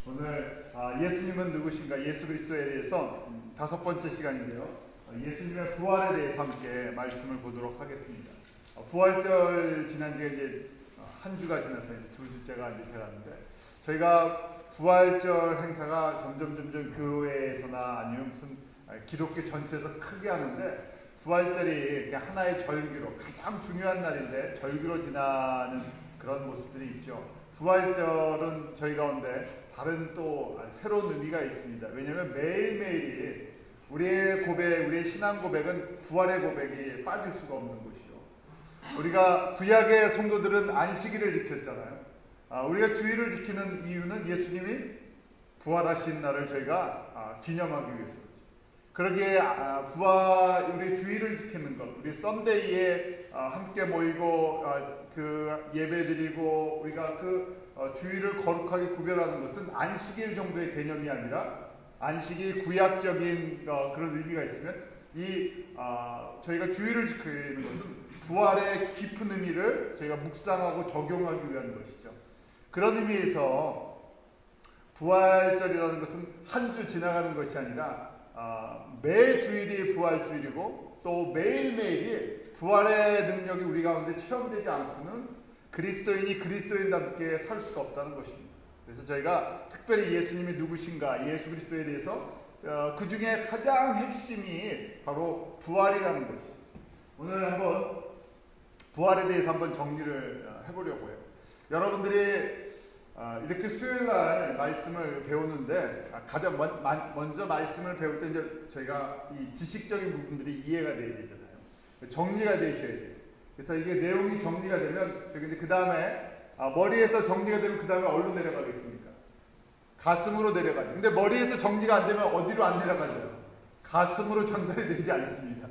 오늘 예수님은 누구신가? 예수 그리스도에 대해서 5번째 시간인데요. 예수님의 부활에 대해서 함께 말씀을 보도록 하겠습니다. 부활절 지난 지가 이제 한 주가 지나서 이제 두 주째가 이제 돼가는데, 저희가 부활절 행사가 점점 교회에서나 아니면 무슨 기독교 전체에서 크게 하는데, 부활절이 하나의 절기로, 가장 중요한 날인데 절기로 지나는 그런 모습들이 있죠. 부활절은 저희 가운데 다른 또 새로운 의미가 있습니다. 왜냐하면 매일매일이 우리의 고백, 우리의 신앙 고백은 부활의 고백이 빠질 수가 없는 것이요. 우리가 구약의 성도들은 안식일을 지켰잖아요. 우리가 주일을 지키는 이유는 예수님이 부활하신 날을 저희가 기념하기 위해서. 그러기에 우리 주일을 지키는 것, 우리 썬데이에 함께 모이고 그 예배드리고 우리가 그 주일을 거룩하게 구별하는 것은 안식일 정도의 개념이 아니라, 안식이 구약적인 그런 의미가 있으면 저희가 주일을 지키는 것은 부활의 깊은 의미를 저희가 묵상하고 적용하기 위한 것이죠. 그런 의미에서 부활절이라는 것은 한 주 지나가는 것이 아니라 매 주일이 부활주일이고, 또 매일매일이 부활의 능력이 우리 가운데 체험되지 않고는 그리스도인이 그리스도인답게 살 수가 없다는 것입니다. 그래서 저희가 특별히 예수님이 누구신가, 예수 그리스도에 대해서 그 중에 가장 핵심이 바로 부활이라는 것이죠. 오늘 한번 부활에 대해서 한번 정리를 해보려고 해요. 여러분들이 이렇게 수요일날 말씀을 배우는데, 가장 먼저 말씀을 배울 때 이제 저희가 이 지식적인 부분들이 이해가 돼야 되잖아요. 정리가 되셔야 돼요. 그래서 이게 내용이 정리가 되면 저기 이제 그 다음에 머리에서 정리가 되면 그 다음에 어디로 내려가겠습니까? 가슴으로 내려가죠. 근데 머리에서 정리가 안 되면 어디로 안 내려가죠? 가슴으로 전달이 되지 않습니다.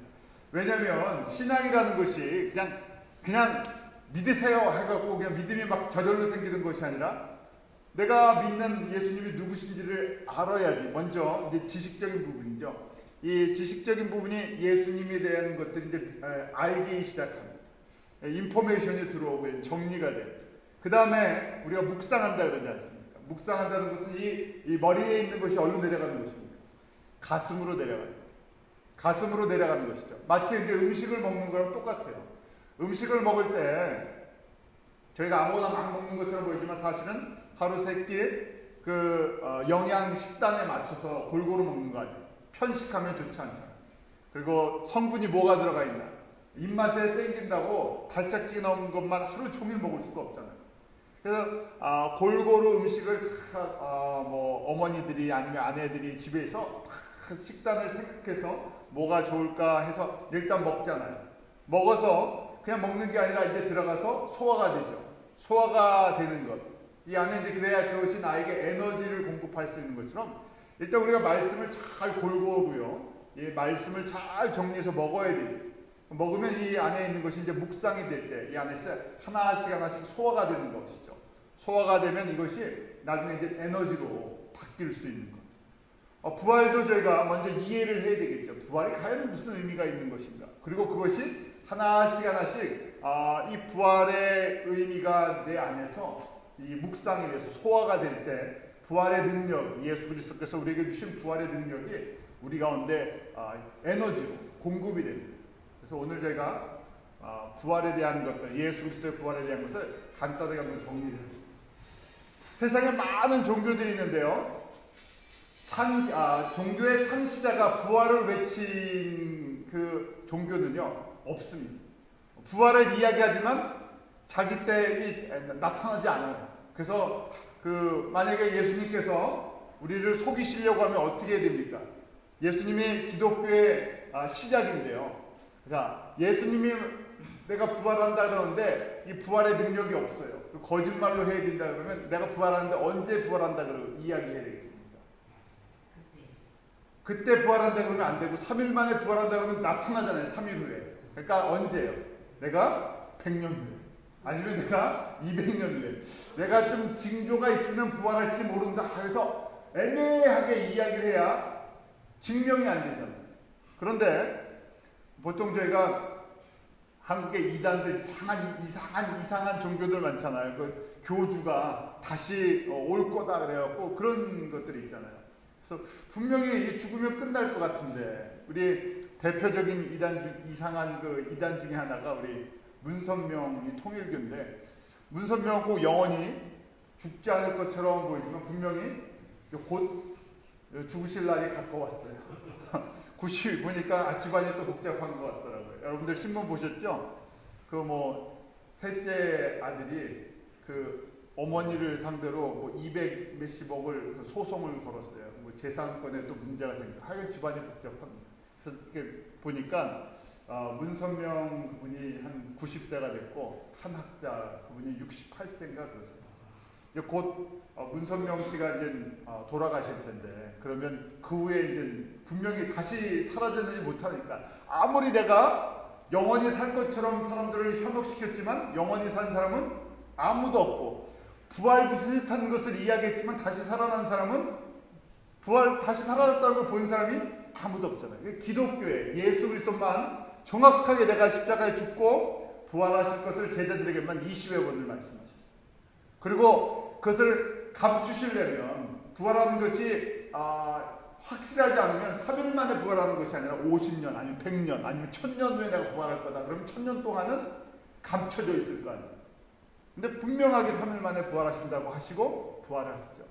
왜냐하면 신앙이라는 것이 그냥 믿으세요 해갖고 그냥 믿음이 막 저절로 생기는 것이 아니라, 내가 믿는 예수님이 누구신지를 알아야지. 먼저 이제 지식적인 부분이죠. 이 지식적인 부분이 예수님에 대한 것들이 이제 알기 시작합니다. 인포메이션이 들어오고 정리가 돼요. 그 다음에 우리가 묵상한다 그러지 않습니까? 묵상한다는 것은 이 머리에 있는 것이 어디로 내려가는 것입니까? 가슴으로 내려가요. 가슴으로 내려가는 것이죠. 마치 이제 음식을 먹는 거랑 똑같아요. 음식을 먹을 때 저희가 아무거나 막 먹는 것처럼 보이지만 사실은 하루 세 끼 영양 식단에 맞춰서 골고루 먹는 거 아니에요. 편식하면 좋지 않잖아요. 그리고 성분이 뭐가 들어가 있나, 입맛에 땡긴다고 달짝지게 나온 것만 하루 종일 먹을 수가 없잖아요. 그래서 골고루 음식을 어머니들이 아니면 아내들이 집에서 식단을 생각해서 뭐가 좋을까 해서 일단 먹잖아요. 먹어서 그냥 먹는 게 아니라 이제 들어가서 소화가 되죠. 소화가 되는 것, 이 안에 이제 그래야 그것이 나에게 에너지를 공급할 수 있는 것처럼, 일단 우리가 말씀을 잘 골고루요, 이 말씀을 잘 정리해서 먹어야 되죠. 먹으면 이 안에 있는 것이 이제 묵상이 될 때 이 안에서 하나씩 소화가 되는 것이죠. 소화가 되면 이것이 나중에 이제 에너지로 바뀔 수 있는 것. 부활도 저희가 먼저 이해를 해야 되겠죠. 부활이 과연 무슨 의미가 있는 것인가. 그리고 그것이 하나씩 이 부활의 의미가 내 안에서 이 묵상이 돼서 소화가 될 때, 부활의 능력, 예수 그리스도께서 우리에게 주신 부활의 능력이 우리 가운데 에너지로 공급이 됩니다. 그래서 오늘 저희가 부활에 대한 것들, 예수 그리스도의 부활에 대한 것을 간단하게 한번 정리해드립니다. 세상에 많은 종교들이 있는데요, 종교의 창시자가 부활을 외친 그 종교는요 없습니다. 부활을 이야기하지만 자기 때 나타나지 않아요. 그래서 만약에 예수님께서 우리를 속이시려고 하면 어떻게 해야 됩니까? 예수님이 기독교의 시작인데요. 자, 예수님이 내가 부활한다 그러는데 이 부활의 능력이 없어요. 거짓말로 해야 된다 그러면 내가 부활하는데 언제 부활한다 그러고 이야기해야 되겠습니까? 그때 부활한다 그러면 안 되고, 3일 만에 부활한다 그러면 나타나잖아요. 3일 후에. 그러니까 언제요? 내가 100년 후에, 아니면 내가 200년 후에, 내가 좀 징조가 있으면 부활할지 모른다 해서 애매하게 이야기를 해야 증명이 안 되잖아요. 그런데 보통 저희가 한국의 이단들 이상한 종교들 많잖아요. 그 교주가 다시 올 거다 그래갖고 그런 것들이 있잖아요. 그래서 분명히 죽으면 끝날 것 같은데 우리 대표적인 이상한 그 이단 중에 하나가 우리 문선명이 통일교인데 문선명은 영원히 죽지 않을 것처럼 보이지만 분명히 곧 죽으실 날이 가까웠어요. 90 보니까 집안이 또 복잡한 것 같더라고요. 여러분들 신문 보셨죠? 그 셋째 아들이 그 어머니를 상대로 200 몇십억을 그 소송을 걸었어요. 재산권에 또 문제가 생겨. 하여간 집안이 복잡합니다. 그래서 이렇게 보니까 문선명 그분이 한 90세가 됐고 한 학자 그분이 68세인가 그러세요. 이제 곧 문선명 씨가 이제 돌아가실 텐데 그러면 그 후에 이제 분명히 다시 사라지지 못하니까 아무리 내가 영원히 살 것처럼 사람들을 현혹시켰지만 영원히 산 사람은 아무도 없고 부활 비슷한 것을 이야기했지만 다시 살아난 사람은 다시 살아났다는 걸 본 사람이 아무도 없잖아요. 기독교에 예수 그리스도만 정확하게 내가 십자가에 죽고 부활하실 것을 제자들에게만 20여 번을 말씀하셨어요. 그리고 그것을 감추시려면 부활하는 것이 확실하지 않으면 3일 만에 부활하는 것이 아니라 50년 아니면 100년 아니면 1000년 후에 내가 부활할 거다. 그러면 1000년 동안은 감춰져 있을 거 아니에요. 근데 분명하게 3일 만에 부활하신다고 하시고 부활하시죠.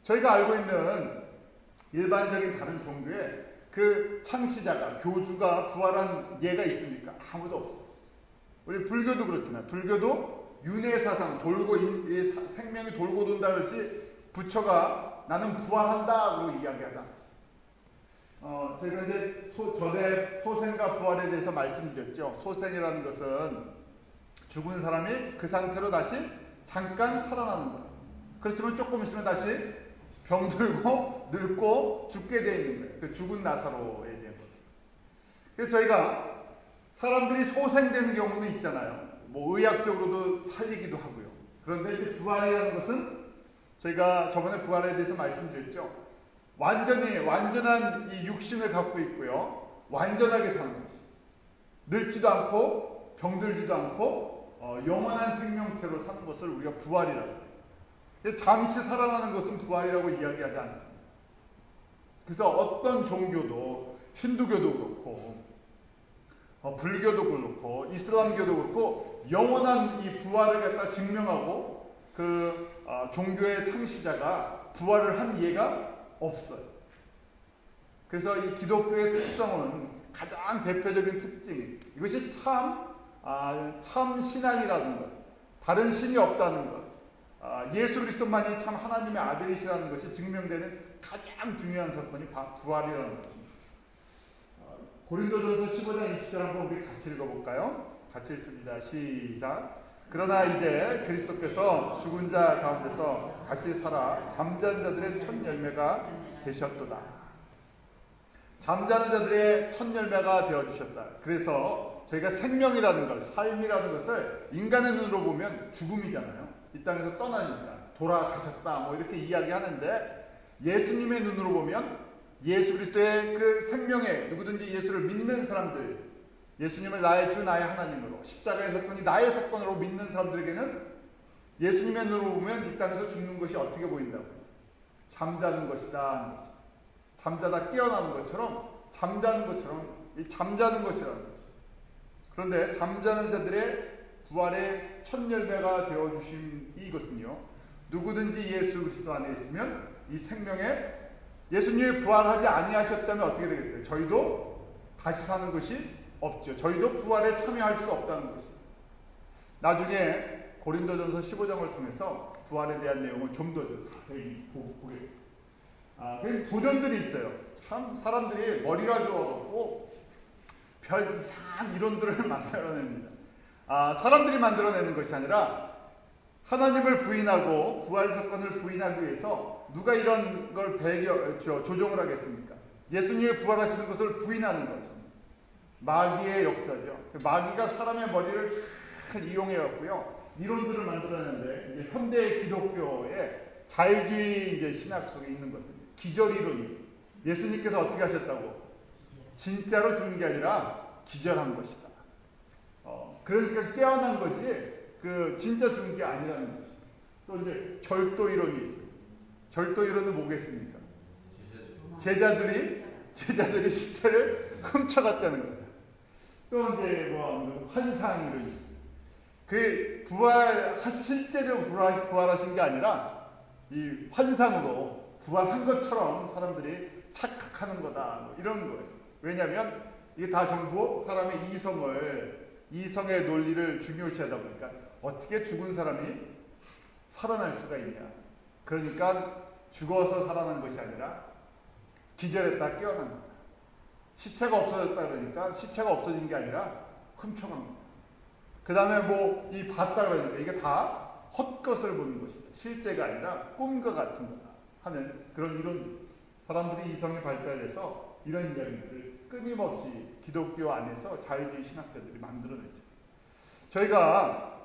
저희가 알고 있는 일반적인 다른 종교에 그 창시자가 교주가 부활한 예가 있습니까? 아무도 없어요. 우리 불교도 그렇잖아요. 불교도 윤회사상 돌고 생명이 돌고 돈다 그러지 부처가 나는 부활한다고 이야기하지 않았어요. 저희가 이제 전에 소생과 부활에 대해서 말씀드렸죠. 소생이라는 것은 죽은 사람이 그 상태로 다시 잠깐 살아나는 거예요. 그렇지만 조금 있으면 다시 병들고 늙고 죽게 되어 있는 거예요. 그 죽은 나사로에 대한 거죠. 그래서 저희가 사람들이 소생되는 경우는 있잖아요. 의학적으로도 살리기도 하고요. 그런데 이제 부활이라는 것은 저희가 저번에 부활에 대해서 말씀드렸죠. 완전한 이 육신을 갖고 있고요. 완전하게 사는 것이. 늙지도 않고 병들지도 않고 영원한 생명체로 사는 것을 우리가 부활이라고 해요. 잠시 살아나는 것은 부활이라고 이야기하지 않습니다. 그래서 어떤 종교도 힌두교도 그렇고 불교도 그렇고 이슬람교도 그렇고 영원한 이 부활을 갖다 증명하고 그 종교의 창시자가 부활을 한 예가 없어요. 그래서 이 기독교의 특성은 가장 대표적인 특징이 이것이 참 신앙이라는 것, 다른 신이 없다는 것, 예수 그리스도만이 참 하나님의 아들이시라는 것이 증명되는 가장 중요한 사건이 부활이라는 것입니다. 고린도전서 15장 20절 한번 우리 같이 읽어볼까요? 같이 읽습니다. 시작. 그러나 이제 그리스도께서 죽은 자 가운데서 다시 살아 잠자는 자들의 첫 열매가 되셨도다. 잠자는 자들의 첫 열매가 되어주셨다. 그래서 저희가 생명이라는 것, 삶이라는 것을 인간의 눈으로 보면 죽음이잖아요. 이 땅에서 떠나니까 돌아가셨다 이렇게 이야기하는데 예수님의 눈으로 보면 예수 그리스도의 그 생명에 누구든지 예수를 믿는 사람들, 예수님을 나의 주 나의 하나님으로 십자가의 사건이 나의 사건으로 믿는 사람들에게는 예수님의 눈으로 보면 이 땅에서 죽는 것이 어떻게 보인다고요? 잠자는 것이다. 잠자다 깨어나는 것처럼 잠자는 것처럼 잠자는 것이라는 것이죠. 그런데 잠자는 자들의 부활의 첫 열매가 되어주신 이것은요, 누구든지 예수 그리스도 안에 있으면 이 생명에 예수님이 부활하지 아니하셨다면 어떻게 되겠어요? 저희도 다시 사는 것이 없죠. 저희도 부활에 참여할 수 없다는 것이죠. 나중에 고린도전서 15장을 통해서 부활에 대한 내용을 좀 더 자세히 보겠습니다. 그래서 도전들이 있어요. 참 사람들이 머리가 좋아갖고 별 이상한 이론들을 만들어냅니다. 사람들이 만들어내는 것이 아니라 하나님을 부인하고 부활 사건을 부인하기 위해서 누가 이런 걸 조종을 하겠습니까? 예수님이 부활하시는 것을 부인하는 것입니다. 마귀의 역사죠. 마귀가 사람의 머리를 잘 이용해갖고요, 이론들을 만들어내는데 이제 현대 기독교의 자유주의 이제 신학 속에 있는 것들, 기절 이론이 예수님께서 어떻게 하셨다고? 진짜로 죽은 게 아니라 기절한 것이다. 그러니까 깨어난 거지 그 진짜 죽은 게 아니라는 거지. 또 이제 절도 이론이 있어요. 절도 이론은 뭐겠습니까? 제자들이 시체를 훔쳐갔다는 거예요. 또 이제 뭐 환상 이론이 있어요. 그 실제로 부활하신 게 아니라 이 환상으로 부활한 것처럼 사람들이 착각하는 거다. 뭐 이런 거예요. 왜냐하면 이게 다 전부 사람의 이성의 논리를 중요시하다 보니까 어떻게 죽은 사람이 살아날 수가 있냐. 그러니까 죽어서 살아난 것이 아니라 기절했다 깨어난 거다. 시체가 없어졌다 그러니까 시체가 없어진 게 아니라 훔쳐간 거다. 그 다음에 이 봤다 그러니까 이게 다 헛것을 보는 것이다. 실제가 아니라 꿈과 같은 거다 하는 그런 이론. 사람들이 이성이 발달해서 이런 이야기들을 끊임없이 기독교 안에서 자유주의 신학자들이 만들어냈죠. 저희가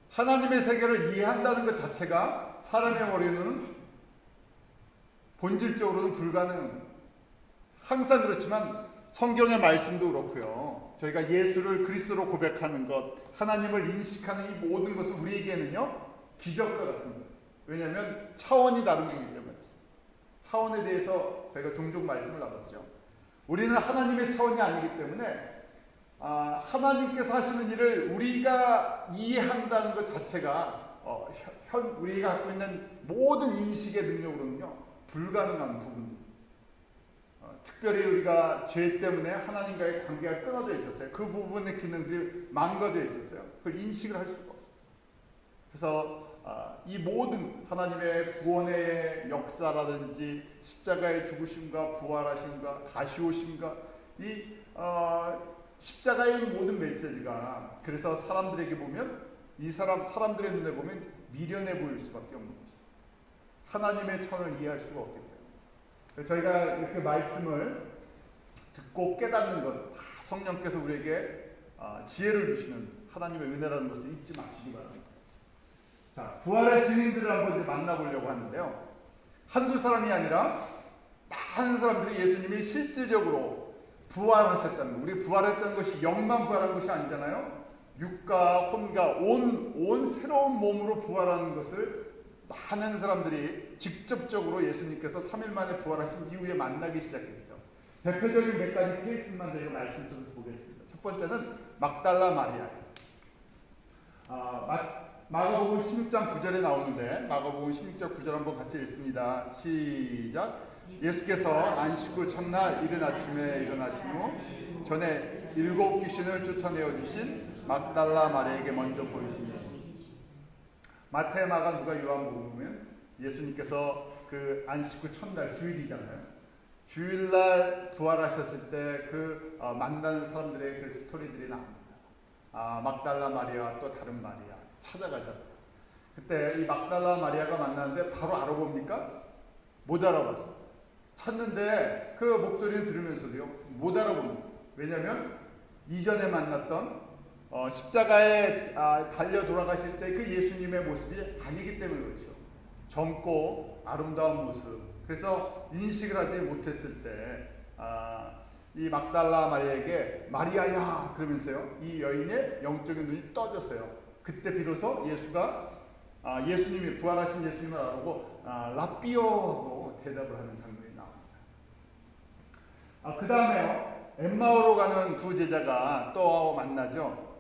하나님의 세계를 이해한다는 것 자체가 사람의 머리는 본질적으로는 불가능합니다. 항상 그렇지만 성경의 말씀도 그렇고요. 저희가 예수를 그리스도로 고백하는 것, 하나님을 인식하는 이 모든 것은 우리에게는요 기적과 같은 거예요. 왜냐하면 차원이 다른 거기 때문에. 차원에 대해서 저희가 종종 말씀을 나눴죠. 우리는 하나님의 차원이 아니기 때문에 하나님께서 하시는 일을 우리가 이해한다는 것 자체가 우리가 갖고 있는 모든 인식의 능력으로는요 불가능한 부분입니다. 특별히 우리가 죄 때문에 하나님과의 관계가 끊어져 있었어요. 그 부분의 기능들이 망가져 있었어요. 그걸 인식을 할 수가 없어요. 그래서 이 모든 하나님의 구원의 역사라든지 십자가의 죽으심과 부활하심과 다시 오심과 이 십자가의 모든 메시지가 그래서 사람들에게 보면 사람들의 눈에 보면 미련해 보일 수밖에 없는 것이죠. 하나님의 천을 이해할 수가 없기 때문에 저희가 이렇게 말씀을 듣고 깨닫는 것 성령께서 우리에게 지혜를 주시는 하나님의 은혜라는 것을 잊지 마시기 바랍니다. 자, 부활의 증인들을 한번 이제 만나보려고 하는데요. 한두 사람이 아니라 많은 사람들이 예수님이 실질적으로 부활하셨다는 거. 우리 부활했다는 것이 영만 부활한 것이 아니잖아요. 육과 혼과 온 새로운 몸으로 부활하는 것을 많은 사람들이 직접적으로 예수님께서 3일 만에 부활하신 이후에 만나기 시작했죠. 대표적인 몇 가지 케이스만 저희가 말씀 좀 보겠습니다. 첫 번째는 막달라 마리아예요. 마가복음 16장 9절에 나오는데 마가복음 16장 9절 한번 같이 읽습니다. 시작. 예수께서 안식 후 첫날 이른 아침에 일어나신 후 전에 7 귀신을 쫓아내어 주신 막달라 마리아에게 먼저 보이시니 마태, 마가, 누가, 요한복음 보면 예수님께서 그 안식 후 첫날 주일이잖아요. 주일날 부활하셨을 때 만나는 사람들의 그 스토리들이 나옵니다. 막달라 마리아와 또 다른 마리아 찾아가죠. 그때 이 막달라 마리아가 만났는데 바로 알아봅니까? 못 알아봤어요. 찾는데 그 목소리를 들으면서도요 못 알아봅니다. 왜냐하면 이전에 만났던 십자가에 달려 돌아가실 때 그 예수님의 모습이 아니기 때문에 그렇죠. 젊고 아름다운 모습. 그래서 인식을 하지 못했을 때 이 막달라 마리아에게 마리아야 그러면서요 이 여인의 영적인 눈이 떠졌어요. 그때 비로소 예수님이 부활하신 예수님을 알아보고 라삐오 하고 대답을 하는 장면이 나옵니다. 그 다음에요 엠마오로 가는 두 제자가 또 만나죠.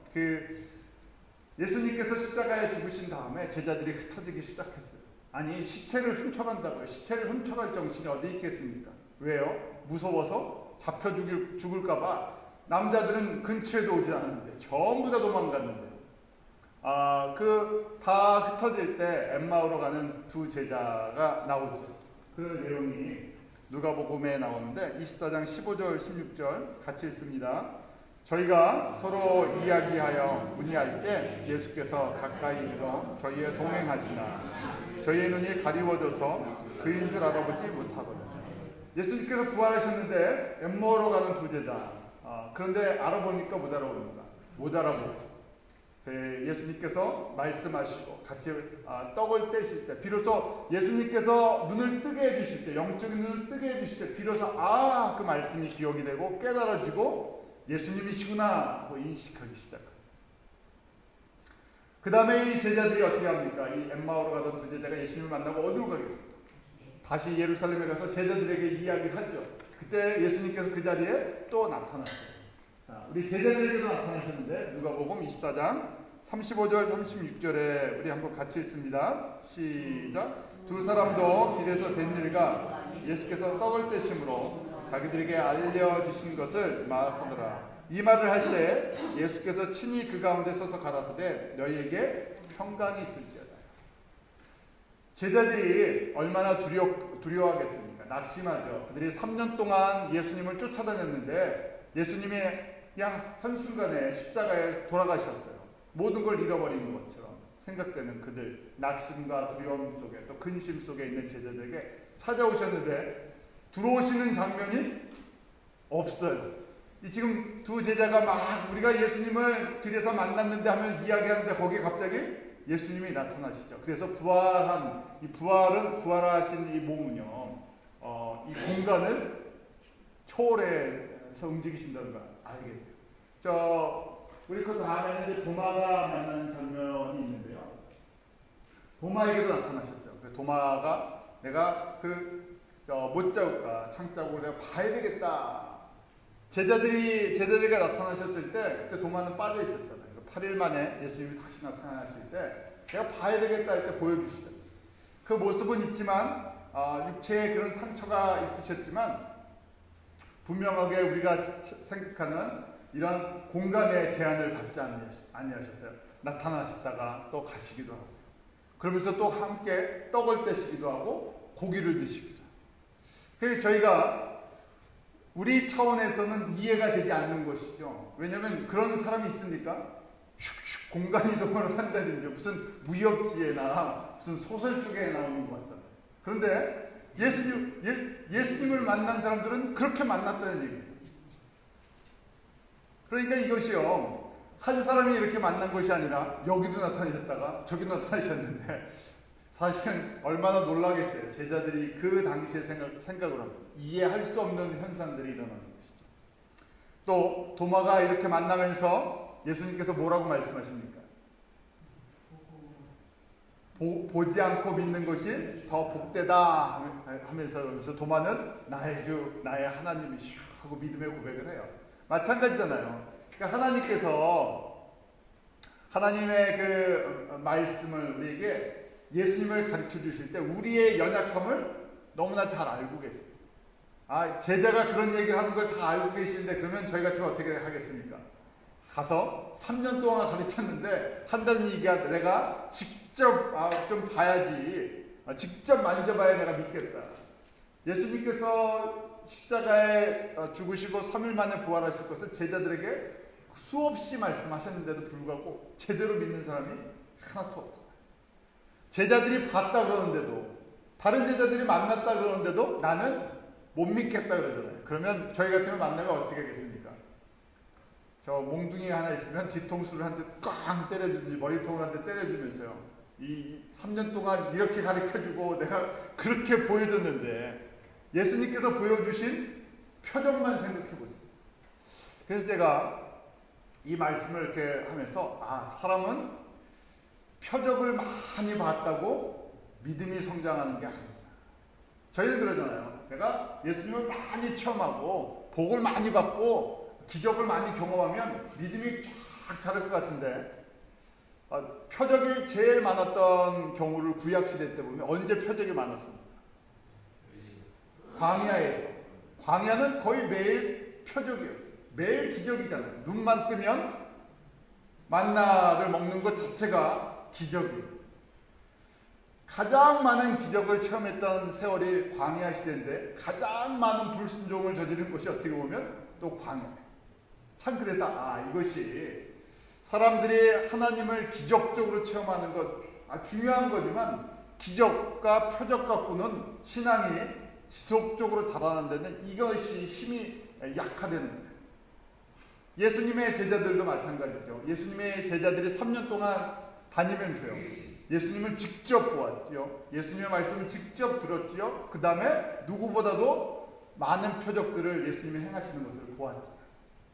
예수님께서 십자가에 죽으신 다음에 제자들이 흩어지기 시작했어요. 아니 시체를 훔쳐간다고요. 시체를 훔쳐갈 정신이 어디 있겠습니까? 왜요? 무서워서 잡혀 죽을까봐 남자들은 근처에도 오지 않았는데 전부 다 도망갔는데 다 흩어질 때 엠마오로 가는 두 제자가 나오죠. 그 내용이 누가복음에 나오는데 24장 15절 16절 같이 읽습니다. 저희가 서로 이야기하여 문의할 때 예수께서 가까이 이르러 저희의 동행하시나 저희의 눈이 가리워져서 그인 줄 알아보지 못하거든요. 예수님께서 부활하셨는데 엠마오로 가는 두 제자 그런데 알아보니까 못 알아봅니다. 못 알아보고 예수님께서 말씀하시고 같이 떡을 떼실 때 비로소 예수님께서 눈을 뜨게 해주실 때 영적인 눈을 뜨게 해주실 때 비로소 그 말씀이 기억이 되고 깨달아지고 예수님이시구나 하고 인식하기 시작하죠. 그 다음에 이 제자들이 어떻게 합니까? 이 엠마오로 가던 두 제자가 예수님을 만나고 어디로 가겠습니까? 다시 예루살렘에 가서 제자들에게 이야기를 하죠. 그때 예수님께서 그 자리에 또 나타났어요. 자, 우리 제자들에게도 나타나셨는데 누가복음 24장 35절 36절에 우리 한번 같이 읽습니다. 시작. 두 사람도 길에서 된 일과 예수께서 떡을 떼심으로 자기들에게 알려주신 것을 말하더라. 이 말을 할 때 예수께서 친히 그 가운데 서서 가라사대 너희에게 평강이 있을지어다. 제자들이 얼마나 두려워하겠습니까? 낙심하죠. 그들이 3년 동안 예수님을 쫓아다녔는데 예수님이 그냥 한순간에 십자가에 돌아가셨어요. 모든 걸 잃어버리는 것처럼 생각되는 그들, 낙심과 두려움 속에 또 근심 속에 있는 제자들에게 찾아오셨는데 들어오시는 장면이 없어요. 이 지금 두 제자가 막 우리가 예수님을 길에서 만났는데 하면 이야기하는데 거기에 갑자기 예수님이 나타나시죠. 그래서 부활하신 이 몸은요, 이 공간을 초월해서 움직이신다는 걸 알게 돼요. 우리 그 다음에는 이제 도마가 만나는 장면이 있는데요. 도마에게도 나타나셨죠. 도마가 내가 못자국과 창자국을 내가 봐야 되겠다. 제자들에게 나타나셨을 때 그때 도마는 빠져 있었잖아요. 8일 만에 예수님이 다시 나타나실 때 내가 봐야 되겠다 할 때 보여주시죠. 그 모습은 있지만 육체에 그런 상처가 있으셨지만 분명하게 우리가 생각하는 이런 공간의 제한을 받지 아니하셨어요. 나타나셨다가 또 가시기도 하고 그러면서 또 함께 떡을 떼시기도 하고 고기를 드시기도 하고 그래서 저희가 우리 차원에서는 이해가 되지 않는 것이죠. 왜냐하면 그런 사람이 있습니까? 슉슉 공간 이동을 한다든지 무슨 무협지에나 무슨 소설 쪽에 나오는 것 같잖아요. 그런데 예수님을 만난 사람들은 그렇게 만났다는 얘기예요. 그러니까 이것이요, 한 사람이 이렇게 만난 것이 아니라 여기도 나타나셨다가 저기도 나타나셨는데 사실은 얼마나 놀라겠어요. 제자들이 그 당시에 생각을 합니다. 이해할 수 없는 현상들이 일어나는 것이죠. 또 도마가 이렇게 만나면서 예수님께서 뭐라고 말씀하십니까? 보지 않고 믿는 것이 더 복되다 하면서 도마는 나의 주, 나의 하나님이시오 하고 믿음의 고백을 해요. 마찬가지잖아요. 그러니까 하나님께서 하나님의 그 말씀을 우리에게 예수님을 가르쳐 주실 때 우리의 연약함을 너무나 잘 알고 계세요. 제자가 그런 얘기를 하는 걸 다 알고 계시는데 그러면 저희 같으면 어떻게 하겠습니까? 가서 3년 동안 가르쳤는데 한다는 얘기가 내가 직접 좀 봐야지, 직접 만져봐야 내가 믿겠다. 예수님께서 십자가에 죽으시고 3일 만에 부활하실 것을 제자들에게 수없이 말씀하셨는데도 불구하고 제대로 믿는 사람이 하나도 없어요. 제자들이 봤다 그러는데도, 다른 제자들이 만났다 그러는데도 나는 못 믿겠다 그러잖아요. 그러면 저희 같으면 만나면 어떻게 하겠습니까? 저 몽둥이 하나 있으면 뒤통수를 한 대 꽝 때려주든지 머리통을 한 대 때려주면서요. 이 3년 동안 이렇게 가르쳐주고 내가 그렇게 보여줬는데 예수님께서 보여주신 표정만 생각해보세요. 그래서 제가 이 말씀을 이렇게 하면서 사람은 표적을 많이 봤다고 믿음이 성장하는 게 아닙니다. 저희는 그러잖아요. 내가 예수님을 많이 체험하고 복을 많이 받고 기적을 많이 경험하면 믿음이 쫙 자랄 것 같은데 표적이 제일 많았던 경우를 구약시대 때 보면 언제 표적이 많았습니까? 광야에서. 광야는 거의 매일 표적이었어요. 매일 기적이잖아요. 눈만 뜨면 만나를 먹는 것 자체가 기적이에요. 가장 많은 기적을 체험했던 세월이 광야 시대인데 가장 많은 불순종을 저지른 것이 어떻게 보면 또 광야예요. 참 그래서 이것이 사람들이 하나님을 기적적으로 체험하는 것 중요한 거지만 기적과 표적 갖고는 신앙이 지속적으로 자라는 데는 이것이 힘이 약화되는 거예요. 예수님의 제자들도 마찬가지죠. 예수님의 제자들이 3년 동안 다니면서요. 예수님을 직접 보았지요. 예수님의 말씀을 직접 들었지요. 그 다음에 누구보다도 많은 표적들을 예수님이 행하시는 것을 보았죠.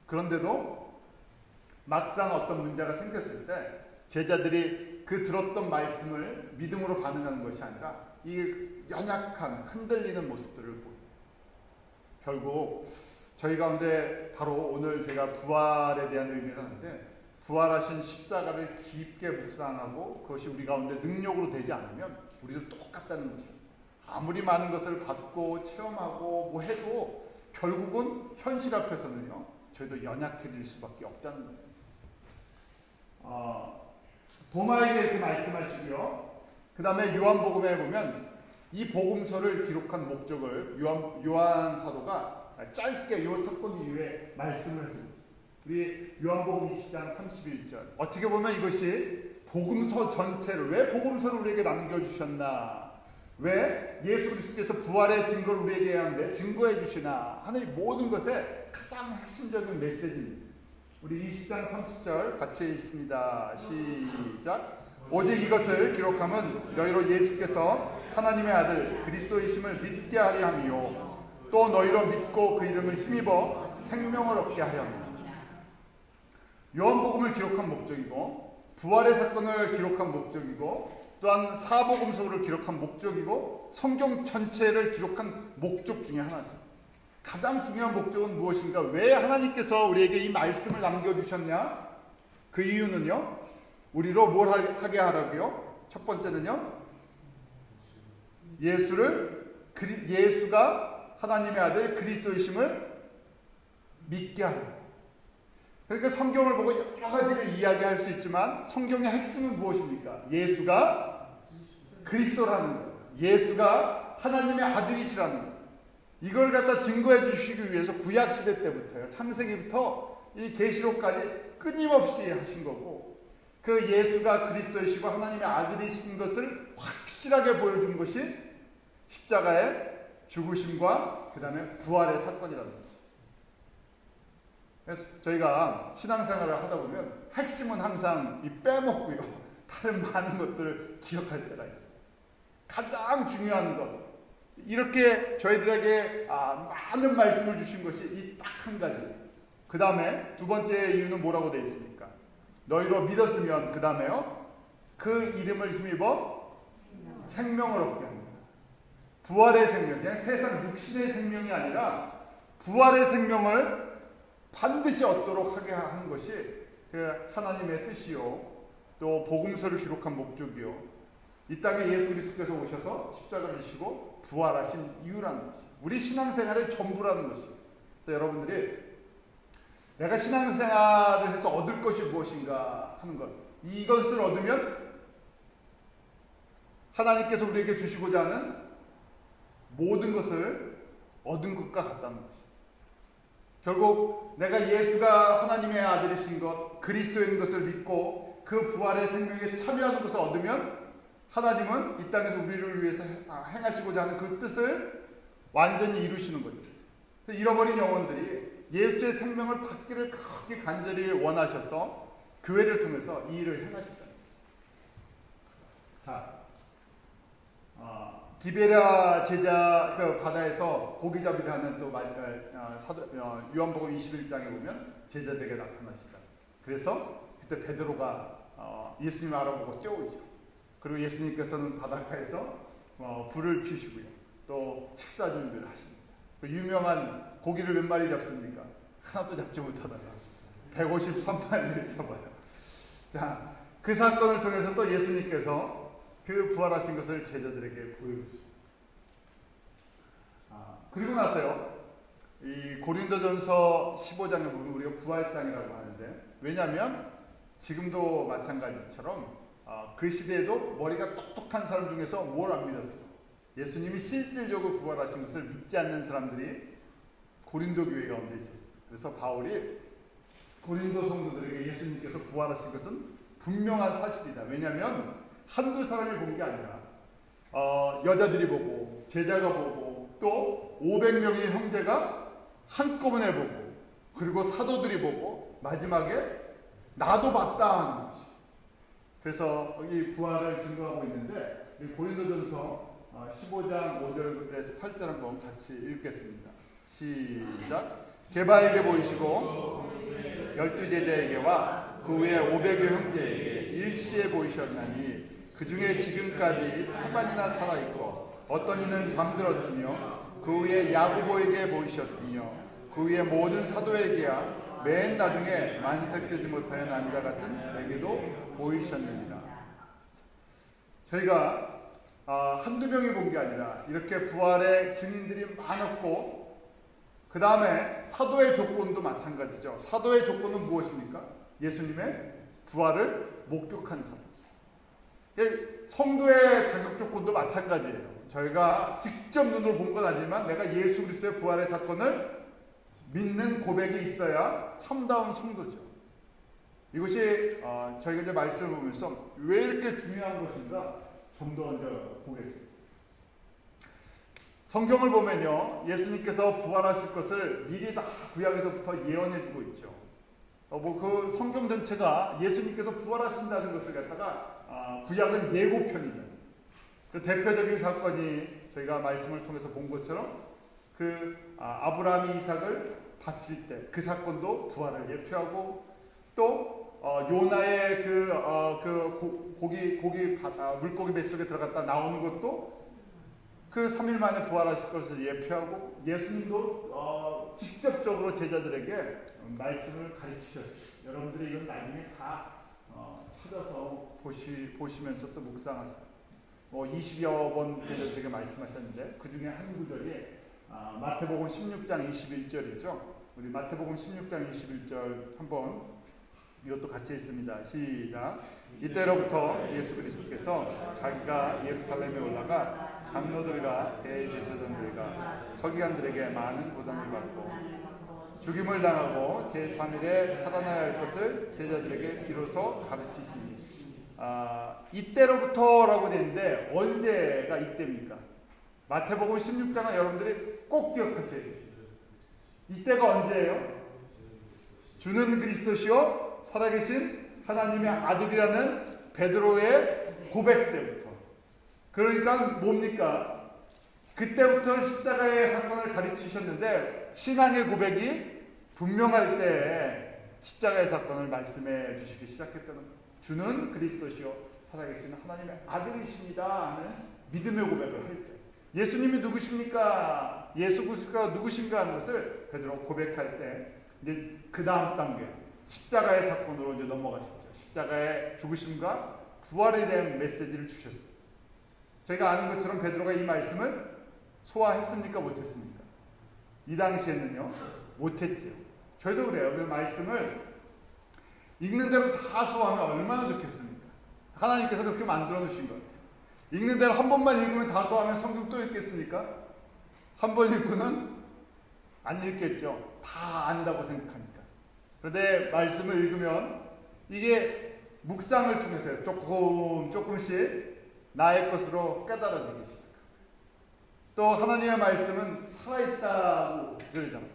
그런데도 막상 어떤 문제가 생겼을 때 제자들이 그 들었던 말씀을 믿음으로 반응하는 것이 아니라 이 연약한 흔들리는 모습들을 보여요. 결국 저희 가운데 바로 오늘 제가 부활에 대한 의미를 하는데, 부활하신 십자가를 깊게 묵상하고 그것이 우리 가운데 능력으로 되지 않으면 우리도 똑같다는 것이에요. 아무리 많은 것을 받고 체험하고 뭐 해도 결국은 현실 앞에서는요, 저희도 연약해질 수밖에 없다는 거예요. 도마에게 이렇게 말씀하시고요. 그 다음에 요한복음에 보면 이 복음서를 기록한 목적을 요한 사도가 짧게 요 사건 이후에 말씀을 드립니다. 우리 요한복음 20장 31절. 어떻게 보면 이것이 복음서 전체를, 왜 복음서를 우리에게 남겨주셨나, 왜 예수 그리스도께서 부활의 증거를 우리에게 하는데 증거해 주시나 하는 이 모든 것의 가장 핵심적인 메시지입니다. 우리 20장 30절 같이 있습니다. 시작. 오직 이것을 기록함은 너희로 예수께서 하나님의 아들 그리스도이심을 믿게 하려 함이요 또 너희로 믿고 그 이름을 힘입어 생명을 얻게 하려 함이라. 요한복음을 기록한 목적이고 부활의 사건을 기록한 목적이고 또한 사복음서를 기록한 목적이고 성경 전체를 기록한 목적 중에 하나죠. 가장 중요한 목적은 무엇인가? 왜 하나님께서 우리에게 이 말씀을 남겨주셨냐? 그 이유는요, 우리로 뭘 하게 하라고요? 첫 번째는요, 예수가 하나님의 아들 그리스도이심을 믿게 하라. 그러니까 성경을 보고 여러 가지를 이야기할 수 있지만 성경의 핵심은 무엇입니까? 예수가 그리스도라는 거예요. 예수가 하나님의 아들이시라는 거예요. 이걸 갖다 증거해 주시기 위해서 구약시대 때부터요, 창세기부터 이 계시록까지 끊임없이 하신 거고, 그 예수가 그리스도이시고 하나님의 아들이신 것을 확실하게 보여준 것이 십자가의 죽으심과 그 다음에 부활의 사건이라는 거죠. 그래서 저희가 신앙생활을 하다 보면 핵심은 항상 빼먹고요, 다른 많은 것들을 기억할 때가 있어요. 가장 중요한 것, 이렇게 저희들에게 많은 말씀을 주신 것이 이 딱 한 가지. 그 다음에 두 번째 이유는 뭐라고 되어 있습니까? 너희로 믿었으면 그 다음에요, 그 이름을 힘입어 생명을 얻게 합니다. 부활의 생명, 그냥 세상 육신의 생명이 아니라 부활의 생명을 반드시 얻도록 하게 하는 것이 그 하나님의 뜻이요, 또 복음서를 기록한 목적이요, 이 땅에 예수 그리스도께서 오셔서 십자가를 지시고 부활하신 이유라는 것이, 우리 신앙생활의 전부라는 것이. 그래서 여러분들이 내가 신앙생활을 해서 얻을 것이 무엇인가 하는 것, 이것을 얻으면 하나님께서 우리에게 주시고자 하는 모든 것을 얻은 것과 같다는 것이. 결국 내가 예수가 하나님의 아들이신 것, 그리스도인 것을 믿고 그 부활의 생명에 참여하는 것을 얻으면 하나님은 이 땅에서 우리를 위해서 행하시고자 하는 그 뜻을 완전히 이루시는 거죠. 잃어버린 영혼들이 예수의 생명을 받기를 그렇게 간절히 원하셔서 교회를 통해서 이 일을 행하시잖아요. 자, 디베랴 제자 그 바다에서 고기잡이를 하는 또 요한복음 21장에 보면 제자들에게 나타나시다. 그래서 그때 베드로가 예수님을 알아보고 쫓아오죠. 그리고 예수님께서는 바닷가에서 불을 피우시고요, 또 식사 준비를 하십니다. 그 유명한 고기를 몇 마리 잡습니까? 하나도 잡지 못하다가 153마리를 잡아요. 자, 그 사건을 통해서 또 예수님께서 그 부활하신 것을 제자들에게 보여주셨어요. 그리고 나서요, 이 고린도전서 15장에 보면 우리가 부활장이라고 하는데, 왜냐하면 지금도 마찬가지처럼 그 시대에도 머리가 똑똑한 사람 중에서 뭘 안 믿었어요? 예수님이 실질적으로 부활하신 것을 믿지 않는 사람들이 고린도 교회 가운데 있었어요. 그래서 바울이 고린도 성도들에게 예수님께서 부활하신 것은 분명한 사실이다. 왜냐하면 한두 사람이 본 게 아니라 여자들이 보고 제자가 보고 또 500명의 형제가 한꺼번에 보고 그리고 사도들이 보고 마지막에 나도 봤다 하는 것이. 그래서 이 부활을 증거하고 있는데, 고린도전서 15장 5절에서 8절 한번 같이 읽겠습니다. 시작. 게바에게 보이시고 12제자에게와 그 후에 500여 형제에게 일시에 보이셨나니 그 중에 지금까지 8만이나 살아있고 어떤 이는 잠들었으며 그 후에 야고보에게 보이셨으며 그 후에 모든 사도에게야 맨 나중에 만삭되지 못하여 난 자 같은 내게도 보이셨느니라. 저희가 한두 명이 본 게 아니라 이렇게 부활의 증인들이 많았고 그 다음에 사도의 조건도 마찬가지죠. 사도의 조건은 무엇입니까? 예수님의 부활을 목격한 사람. 성도의 자격 조건도 마찬가지예요. 저희가 직접 눈으로 본 건 아니지만 내가 예수 그리스도의 부활의 사건을 믿는 고백이 있어야 참다운 성도죠. 이것이 저희가 이제 말씀을 보면서 왜 이렇게 중요한 것인가 좀 더 보겠습니다. 성경을 보면요, 예수님께서 부활하실 것을 미리 다 구약에서부터 예언해주고 있죠. 그 성경 전체가 예수님께서 부활하신다는 것을 갖다가 구약은 예고편이잖아요. 그 대표적인 사건이 저희가 말씀을 통해서 본 것처럼 아브라함이 이삭을 바칠 때 그 사건도 부활을 예표하고 또 요나의 물고기 뱃속에 들어갔다 나오는 것도 그 3일 만에 부활하실 것을 예표하고 예수님도 직접적으로 제자들에게 말씀을 가르치셨어요. 여러분들이 이건 나중에 다 찾아서 보시면서 또 묵상하세요. 20여 번 제자들에게 말씀하셨는데 그 중에 한 구절이 마태복음 16장 21절이죠. 우리 마태복음 16장 21절 한번 이것도 같이 읽습니다. 시작. 이때로부터 예수 그리스도께서 자기가 예루살렘에 올라가 장로들과 대제사장들과 서기관들에게 많은 고난을 받고 죽임을 당하고 제3일에 살아나야 할 것을 제자들에게 비로소 가르치시니 이때로부터라고 되는데 언제가 이때입니까? 마태복음 16장은 여러분들이 꼭 기억하셔야 돼요. 이때가 언제예요? 주는 그리스도시요 살아계신 하나님의 아들이라는 베드로의 고백 때부터. 그러니까 뭡니까? 그때부터 십자가의 사건을 가르치셨는데 신앙의 고백이 분명할 때 십자가의 사건을 말씀해 주시기 시작했다는 거예요. 주는 그리스도시요 살아계신 하나님의 아들이십니다 하는 믿음의 고백을 할 때 예수님이 누구십니까? 예수 그리스도가 누구신가 하는 것을 베드로 고백할 때 이제 그 다음 단계 십자가의 사건으로 이제 넘어가셨죠. 십자가의 죽으심과 부활에 대한 메시지를 주셨어요. 저희가 아는 것처럼 베드로가 이 말씀을 소화했습니까? 못했습니까? 이 당시에는요 못했죠. 저희도 그래요. 그 말씀을 읽는 대로 다 소화하면 얼마나 좋겠습니까? 하나님께서 그렇게 만들어 놓으신 것 같아요. 읽는 대로 한 번만 읽으면 다 소화하면 성경 또 읽겠습니까? 한 번 읽고는 안 읽겠죠. 다 안다고 생각하니까. 그런데 말씀을 읽으면 이게 묵상을 통해서 조금씩 나의 것으로 깨달아지기 시작합니다. 또 하나님의 말씀은 살아있다고 그러잖아요.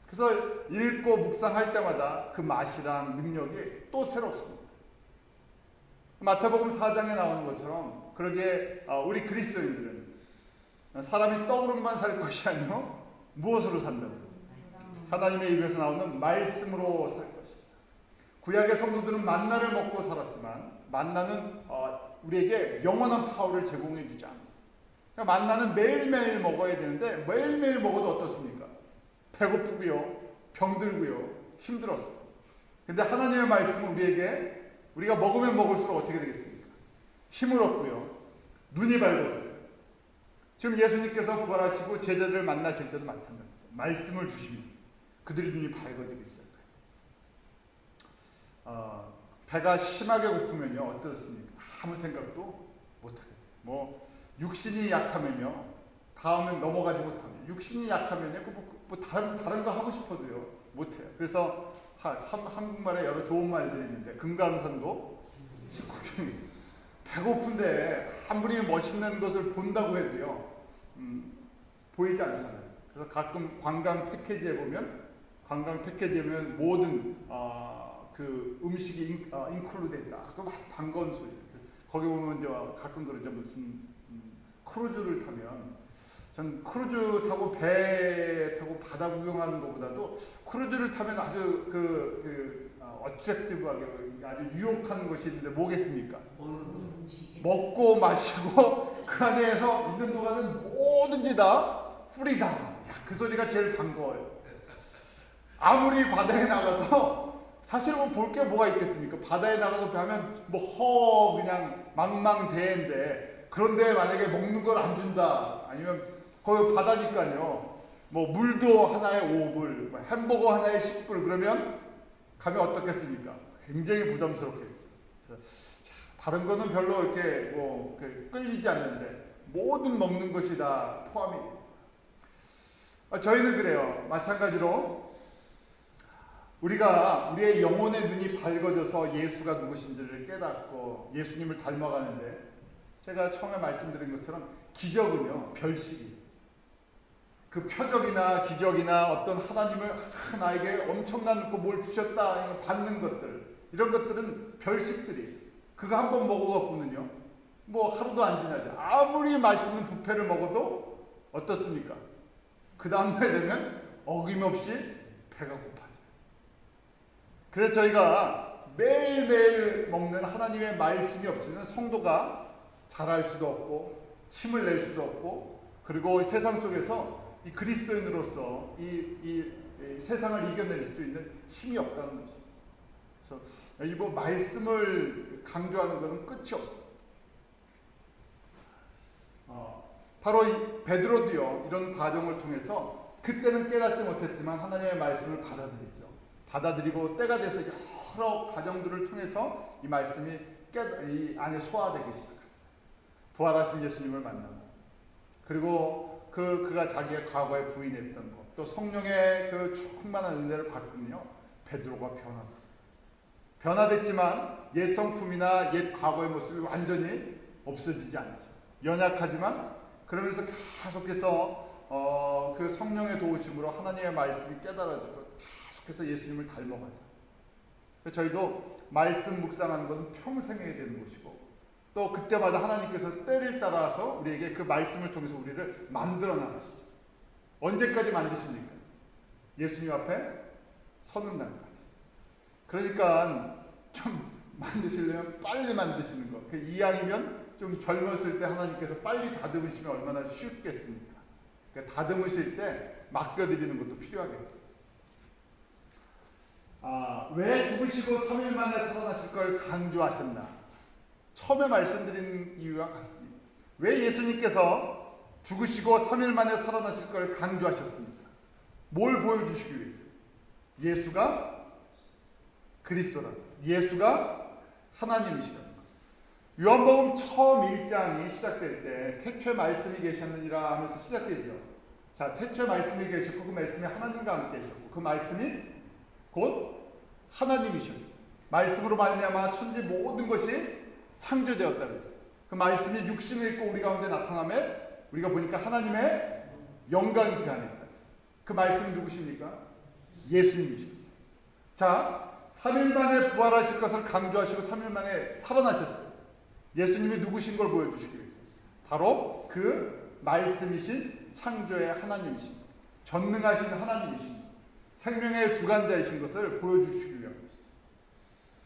그래서 읽고 묵상할 때마다 그 맛이랑 능력이 또 새롭습니다. 마태복음 4장에 나오는 것처럼 그러기에 우리 그리스도인들은 사람이 떡으로만 살 것이 아니요 무엇으로 산다고? 하나님의 입에서 나오는 말씀으로 살 것이다. 구약의 성도들은 만나를 먹고 살았지만 만나는 우리에게 영원한 파워를 제공해 주지 않았어요. 그러니까 만나는 매일매일 먹어야 되는데 매일매일 먹어도 어떻습니까? 배고프고요, 병들고요, 힘들었어요. 근데 하나님의 말씀은 우리가 먹으면 먹을수록 어떻게 되겠습니까? 힘을 얻고요, 눈이 밝아져요. 지금 예수님께서 부활하시고 제자들을 만나실 때도 마찬가지죠. 말씀을 주시면 그들의 눈이 밝아지기 시작해요. 배가 심하게 고프면요 어떻습니까? 아무 생각도 못하게 돼요. 육신이 약하면요 다음엔 넘어가지 못합니다. 육신이 약하면요 다른 거 하고 싶어도요 못해요. 그래서 참 한국말에 여러 좋은 말들이 있는데 금강산도 식후경이 배고픈데 아무리 멋있는 것을 본다고 해도요 보이지 않잖아요. 그래서 가끔 관광 패키지에 보면 모든 그 음식이 인클루드 있다. 그거 반가운 소리. 거기 보면 가끔 그러죠. 무슨 크루즈를 타면 전 크루즈 타고 배 타고 바다 구경하는 것보다도 크루즈를 타면 아주 어트랙티브하게 아주 유혹하는 것이 있는데 뭐겠습니까? 먹고 마시고 그 안에서 있는 동안은 뭐든지 다 풀이다. 야, 그 소리가 제일 반가워요. 아무리 바다에 나가서 사실 뭐 볼 게 뭐가 있겠습니까? 바다에 나가서 하면 뭐 그냥 망망대해인데, 그런데 만약에 먹는 걸 안 준다, 아니면 거기 바다니까요, 뭐 물도 하나에 5불, 햄버거 하나에 10불, 그러면 가면 어떻겠습니까? 굉장히 부담스럽겠죠. 다른 거는 별로 이렇게 끌리지 않는데 모든 먹는 것이 다 포함이 됩니다. 저희는 그래요. 마찬가지로 우리가 우리의 영혼의 눈이 밝아져서 예수가 누구신지를 깨닫고 예수님을 닮아가는데, 제가 처음에 말씀드린 것처럼 기적은요, 별식이, 그 표적이나 기적이나 어떤 하나님을 나에게 엄청난 뭘 주셨다 받는 것들, 이런 것들은 별식들이, 그거 한번 먹어갖고는요 뭐 하루도 안 지나죠. 아무리 맛있는 뷔페를 먹어도 어떻습니까? 그 다음날 되면 어김없이 배가 고파져요. 그래서 저희가 매일매일 먹는 하나님의 말씀이 없이는 성도가 자랄 수도 없고 힘을 낼 수도 없고, 그리고 세상 속에서 이 그리스도인으로서 이 세상을 이겨낼 수 있는 힘이 없다는 것입니다. 그래서 이 말씀을 강조하는 것은 끝이 없습니다. 바로 이 베드로도요, 이런 과정을 통해서 그때는 깨닫지 못했지만 하나님의 말씀을 받아들이고 때가 돼서 여러 과정들을 통해서 이 말씀이 이 안에 소화되기 시작합니다. 부활하신 예수님을 만나고, 그리고 그가 자기의 과거에 부인했던 것, 또 성령의 그 충만한 은혜를 받군요, 베드로가 변화됐지만 옛 성품이나 옛 과거의 모습이 완전히 없어지지 않죠. 연약하지만 그러면서 계속해서 그 성령의 도우심으로 하나님의 말씀이 깨달아지고 계속해서 예수님을 닮아가죠. 저희도 말씀 묵상하는 것은 평생 해야 되는 것이고, 또 그때마다 하나님께서 때를 따라서 우리에게 그 말씀을 통해서 우리를 만들어 나가시죠. 언제까지 만드십니까? 예수님 앞에 서는 날까지. 그러니까 좀 만드시려면 빨리 만드시는 거. 이왕이면 좀 젊었을 때 하나님께서 빨리 다듬으시면 얼마나 쉽겠습니까? 그러니까 다듬으실 때 맡겨드리는 것도 필요하겠죠. 왜 죽으시고 3일 만에 살아나실 걸 강조하셨나? 처음에 말씀드린 이유와 같습니다. 왜 예수님께서 죽으시고 3일 만에 살아나실 걸 강조하셨습니까? 뭘 보여주시기 위해서? 예수가 그리스도라, 예수가 하나님이시라. 요한복음 처음 1장이 시작될 때 태초에 말씀이 계셨느니라 하면서 시작되죠. 자, 태초에 말씀이 계셨고 그 말씀이 하나님과 함께 계셨고 그 말씀이 곧 하나님이셨죠. 말씀으로 말미암아 천지 모든 것이 창조되었다고 했어요. 그 말씀이 육신을 입고 우리 가운데 나타나며 우리가 보니까 하나님의 영광이 그 안에 있다. 그 말씀이 누구십니까? 예수님이십니다. 자, 3일 만에 부활하실 것을 강조하시고 3일 만에 살아나셨어요. 예수님이 누구신 걸 보여주시기 위해서. 바로 그 말씀이신 창조의 하나님이신, 전능하신 하나님이신, 생명의 주관자이신 것을 보여주시기 위함입니다.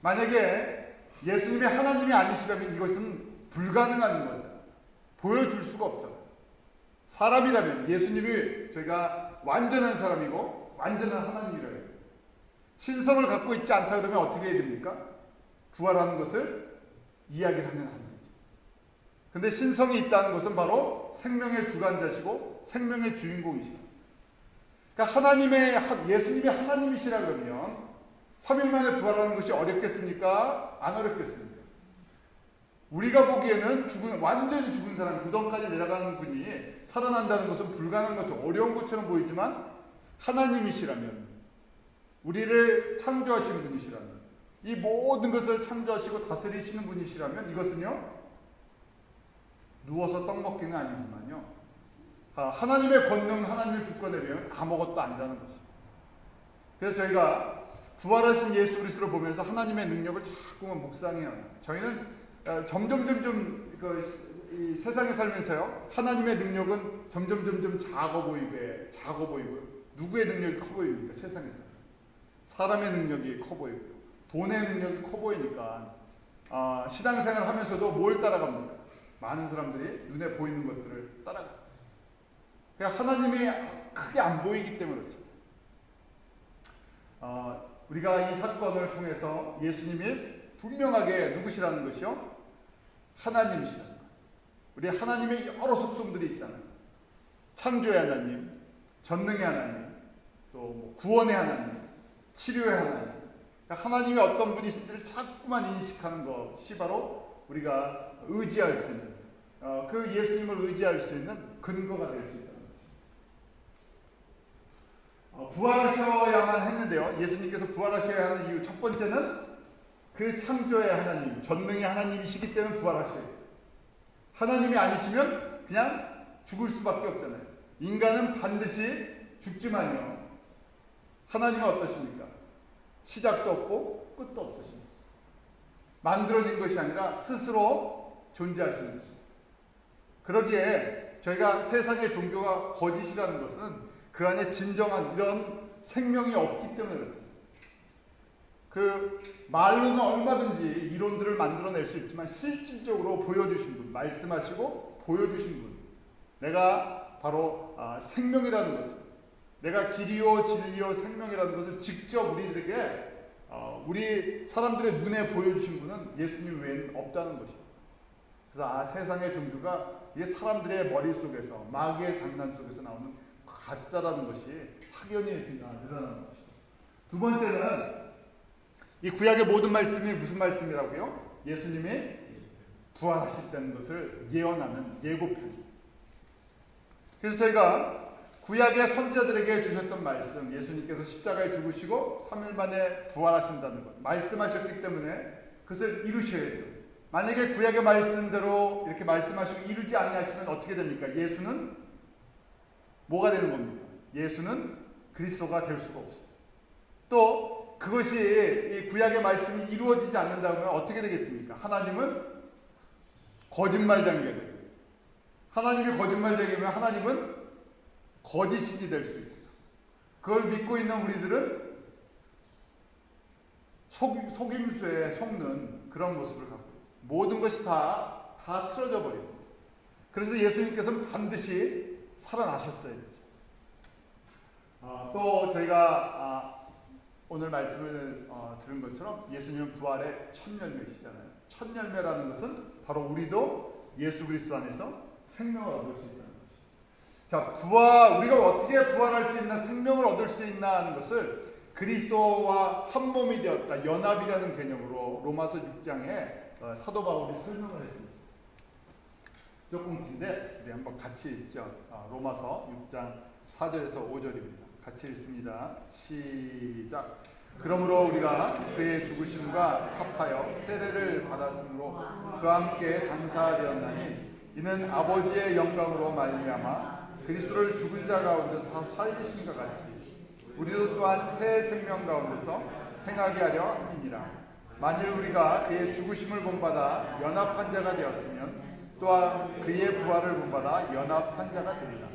만약에 예수님이 하나님이 아니시라면 이것은 불가능한 거죠. 보여줄 수가 없잖아요. 사람이라면 예수님이 저희가 완전한 사람이고 완전한 하나님이라고 해요. 신성을 갖고 있지 않다 그러면 어떻게 해야 됩니까? 부활하는 것을 이야기를 하면 안 되죠. 근데 신성이 있다는 것은 바로 생명의 주관자시고 생명의 주인공이시다. 그러니까 예수님이 하나님이시라 그러면 3일 만에 부활하는 것이 어렵겠습니까? 안 어렵겠습니까? 우리가 보기에는 완전히 죽은 사람, 무덤까지 내려가는 분이 살아난다는 것은 불가능한 것처럼 어려운 것처럼 보이지만 하나님이시라면, 우리를 창조하신 분이시라면, 이 모든 것을 창조하시고 다스리시는 분이시라면 이것은요, 누워서 떡 먹기는 아니지만요, 하나님의 권능, 하나님의 주권이면 아무것도 아니라는 것입니다. 그래서 저희가 부활하신 예수 그리스도를 보면서 하나님의 능력을 자꾸만 묵상해요. 저희는 점점 이 세상에 살면서요, 하나님의 능력은 점점 작아 보이고요. 누구의 능력이 커 보입니까? 세상에서. 사람의 능력이 커 보이고요. 돈의 능력이 커 보이니까 신앙생활 하면서도 뭘 따라갑니까? 많은 사람들이 눈에 보이는 것들을 따라갑니다. 그러니까 하나님이 크게 안 보이기 때문에 그렇죠. 우리가 이 사건을 통해서 예수님이 분명하게 누구시라는 것이요? 하나님이시라는 것. 우리 하나님의 여러 속성들이 있잖아요. 창조의 하나님, 전능의 하나님, 또 구원의 하나님, 치료의 하나님. 그러니까 하나님이 어떤 분이신지를 자꾸만 인식하는 것이 바로 우리가 의지할 수 있는, 그 예수님을 의지할 수 있는 근거가 될 수 있다는 것입니다. 부활하셔야만 했는데요. 예수님께서 부활하셔야 하는 이유 첫 번째는 그 창조의 하나님, 전능의 하나님이시기 때문에 부활하셔야 돼요. 하나님이 아니시면 그냥 죽을 수밖에 없잖아요. 인간은 반드시 죽지만요. 하나님은 어떠십니까? 시작도 없고 끝도 없으십니다. 만들어진 것이 아니라 스스로 존재하시는 것입니다. 그러기에 저희가 세상의 종교가 거짓이라는 것은 그 안에 진정한 이런 생명이 없기 때문에 그렇습니다. 그 말로는 얼마든지 이론들을 만들어낼 수 있지만 실질적으로 보여주신 분, 말씀하시고 보여주신 분, 내가 바로 생명이라는 것을, 내가 길이요 진리요 생명이라는 것을 직접 우리들에게 우리 사람들의 눈에 보여주신 분은 예수님 외에는 없다는 것입니다. 그래서 세상의 종교가 이게 사람들의 머릿속에서 마귀의 장난 속에서 나오는 가짜라는 것이 확연히 드러나는 것입니다. 두 번째는 이 구약의 모든 말씀이 무슨 말씀이라고요? 예수님이 부활하셨다는 것을 예언하는 예고편입니다. 그래서 저희가 구약의 선지자들에게 주셨던 말씀, 예수님께서 십자가에 죽으시고 3일 만에 부활하신다는 것, 말씀하셨기 때문에 그것을 이루셔야죠. 만약에 구약의 말씀대로 이렇게 말씀하시고 이루지 아니하시면 어떻게 됩니까? 예수는 뭐가 되는 겁니까? 예수는 그리스도가 될 수가 없어요. 또 그것이 이 구약의 말씀이 이루어지지 않는다면 어떻게 되겠습니까? 하나님은 거짓말쟁이가 되고, 하나님이 거짓말쟁이면 하나님은 거짓신이 될 수 있고, 그걸 믿고 있는 우리들은 속임수에 속는 그런 모습을 갖고 있어요. 모든 것이 다 틀어져 버리고. 그래서 예수님께서는 반드시 살아나셨어야 되죠. 또 저희가 오늘 말씀을 들은 것처럼 예수님은 부활의 첫 열매시잖아요. 첫 열매라는 것은 바로 우리도 예수 그리스도 안에서 생명을 얻을 수 있다는 것이죠. 자, 우리가 어떻게 부활할 수 있나, 생명을 얻을 수 있나 하는 것을 그리스도와 한 몸이 되었다, 연합이라는 개념으로 로마서 6장에 사도 바울이 설명을 해주고 있습니다. 조금 긴데 우리 한번 같이 읽죠. 로마서 6장 4절에서 5절입니다. 같이 읽습니다. 시작. 그러므로 우리가 그의 죽으심과 합하여 세례를 받았으므로 그와 함께 장사되었나니 이는 아버지의 영광으로 말미암아 그리스도를 죽은 자 가운데서 살리심과 같이 우리도 또한 새 생명 가운데서 행하게 하려 함이니라. 만일 우리가 그의 죽으심을 본받아 연합한 자가 되었으면 또한 그의 부활을 본받아 연합한 자가 되리라.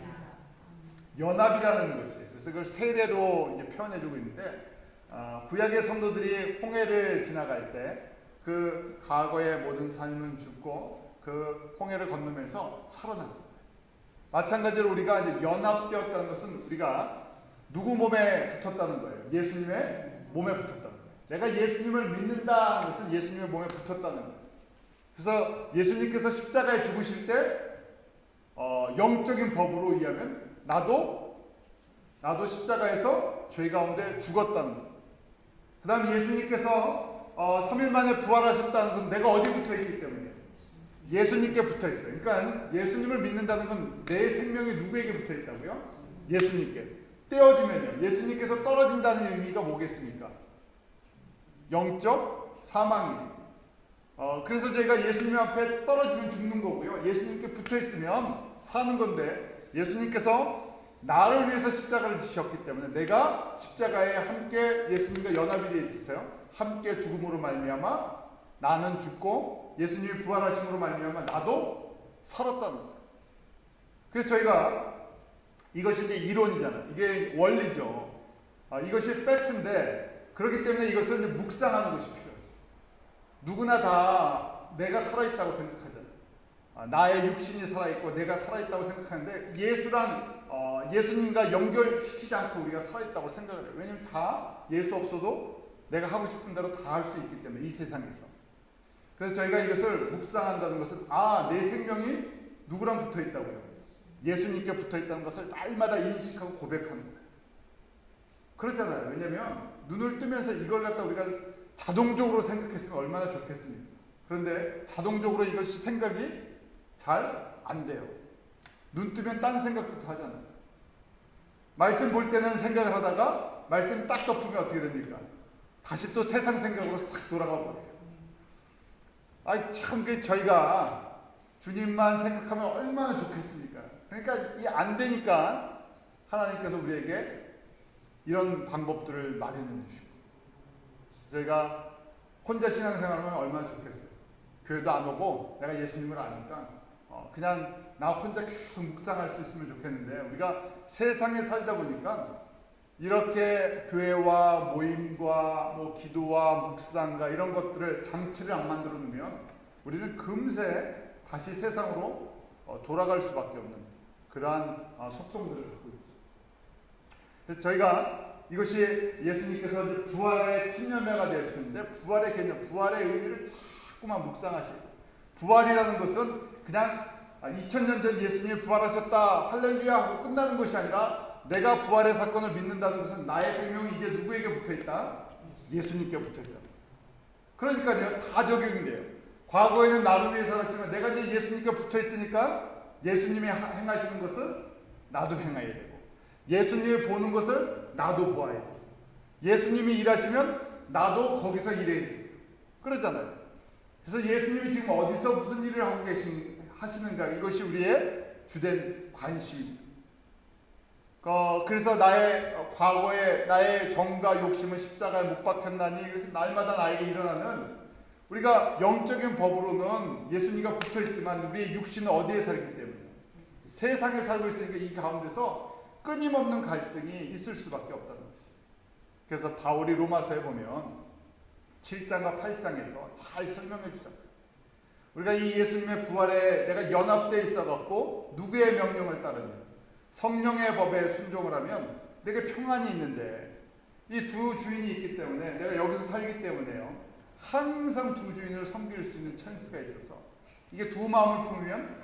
연합이라는 것이, 그래서 그걸 세례로 이제 표현해주고 있는데, 구약의 성도들이 홍해를 지나갈 때 그 과거의 모든 삶은 죽고 그 홍해를 건너면서 살아났죠. 마찬가지로 우리가 이제 연합되었다는 것은 우리가 누구 몸에 붙었다는 거예요? 예수님의 몸에 붙었다는 거예요. 내가 예수님을 믿는다는 것은 예수님의 몸에 붙었다는 거예요. 그래서 예수님께서 십자가에 죽으실 때 영적인 법으로 의하면 나도 십자가에서 죄 가운데 죽었다는 거예요. 그 다음 예수님께서 3일 만에 부활하셨다는 건 내가 어디 붙어있기 때문에 예수님께 붙어있어요. 그러니까 예수님을 믿는다는 건 내 생명이 누구에게 붙어있다고요? 예수님께. 떼어지면요, 예수님께서 떨어진다는 의미가 뭐겠습니까? 영적 사망이에요. 그래서 저희가 예수님 앞에 떨어지면 죽는 거고요, 예수님께 붙어있으면 사는 건데, 예수님께서 나를 위해서 십자가를 지셨기 때문에 내가 십자가에 함께 예수님과 연합이 되어 있었어요. 함께 죽음으로 말미암아 나는 죽고 예수님이 부활하심으로 말미암아 나도 살았다는 거예요. 그래서 저희가 이것이 이제 이론이잖아요. 이게 원리죠. 이것이 팩트인데 그렇기 때문에 이것을 이제 묵상하는 것이 필요하죠. 누구나 다 내가 살아있다고 생각하잖아요. 나의 육신이 살아있고 내가 살아있다고 생각하는데 예수님과 연결시키지 않고 우리가 살아있다고 생각을 해요. 왜냐하면 다 예수 없어도 내가 하고 싶은 대로 다 할 수 있기 때문에 이 세상에서. 그래서 저희가 이것을 묵상한다는 것은 내 생명이 누구랑 붙어 있다고요? 예수님께 붙어 있다는 것을 날마다 인식하고 고백하는 거예요. 그렇잖아요. 왜냐하면 눈을 뜨면서 이걸 갖다 우리가 자동적으로 생각했으면 얼마나 좋겠습니까? 그런데 자동적으로 이것이 생각이 잘 안 돼요. 눈 뜨면 딴 생각부터 하잖아요. 말씀 볼 때는 생각을 하다가 말씀 딱 덮으면 어떻게 됩니까? 다시 또 세상 생각으로 싹 돌아가 버려요. 참 저희가 주님만 생각하면 얼마나 좋겠습니까? 그러니까 이 안 되니까 하나님께서 우리에게 이런 방법들을 마련해 주시고 저희가 혼자 신앙생활하면 얼마나 좋겠어요. 교회도 안 오고 내가 예수님을 아니까 그냥 나 혼자 계속 묵상할 수 있으면 좋겠는데 우리가 세상에 살다 보니까 이렇게 교회와 모임과 기도와 묵상과 이런 것들을 장치를 안 만들어 놓으면 우리는 금세 다시 세상으로 돌아갈 수밖에 없는 그러한 속성들을 갖고 있죠. 그래서 저희가 이것이 예수님께서 부활의 춘념회가 되었는데 부활의 개념, 부활의 의미를 자꾸만 묵상하시고 부활이라는 것은 그냥 2000년 전 예수님이 부활하셨다 할렐루야 하고 끝나는 것이 아니라 내가 부활의 사건을 믿는다는 것은 나의 생명이 이제 누구에게 붙어있다? 예수님께 붙어있다. 그러니까요 다 적용이 돼요. 과거에는 나를 위해 살았지만 내가 이제 예수님께 붙어있으니까 예수님이 행하시는 것을 나도 행해야 되고 예수님이 보는 것을 나도 보아야 되고 예수님이 일하시면 나도 거기서 일해야 되고 그러잖아요. 그래서 예수님이 지금 어디서 무슨 일을 하고 하시는가 이것이 우리의 주된 관심입니다. 그래서 나의 과거에 나의 정과 욕심은 십자가에 못 박혔나니 그래서 날마다 나에게 일어나는 우리가 영적인 법으로는 예수님과 붙어있지만 우리의 육신은 어디에 살기 때문에 세상에 살고 있으니까 이 가운데서 끊임없는 갈등이 있을 수밖에 없다는 것이죠. 그래서 바울이 로마서에 보면 7장과 8장에서 잘 설명해 주잖아요. 우리가 이 예수님의 부활에 내가 연합되어 있어갖고 누구의 명령을 따르냐 성령의 법에 순종을 하면 내게 평안이 있는데 이 두 주인이 있기 때문에 내가 여기서 살기 때문에요 항상 두 주인을 섬길 수 있는 찬스가 있어서 이게 두 마음을 품으면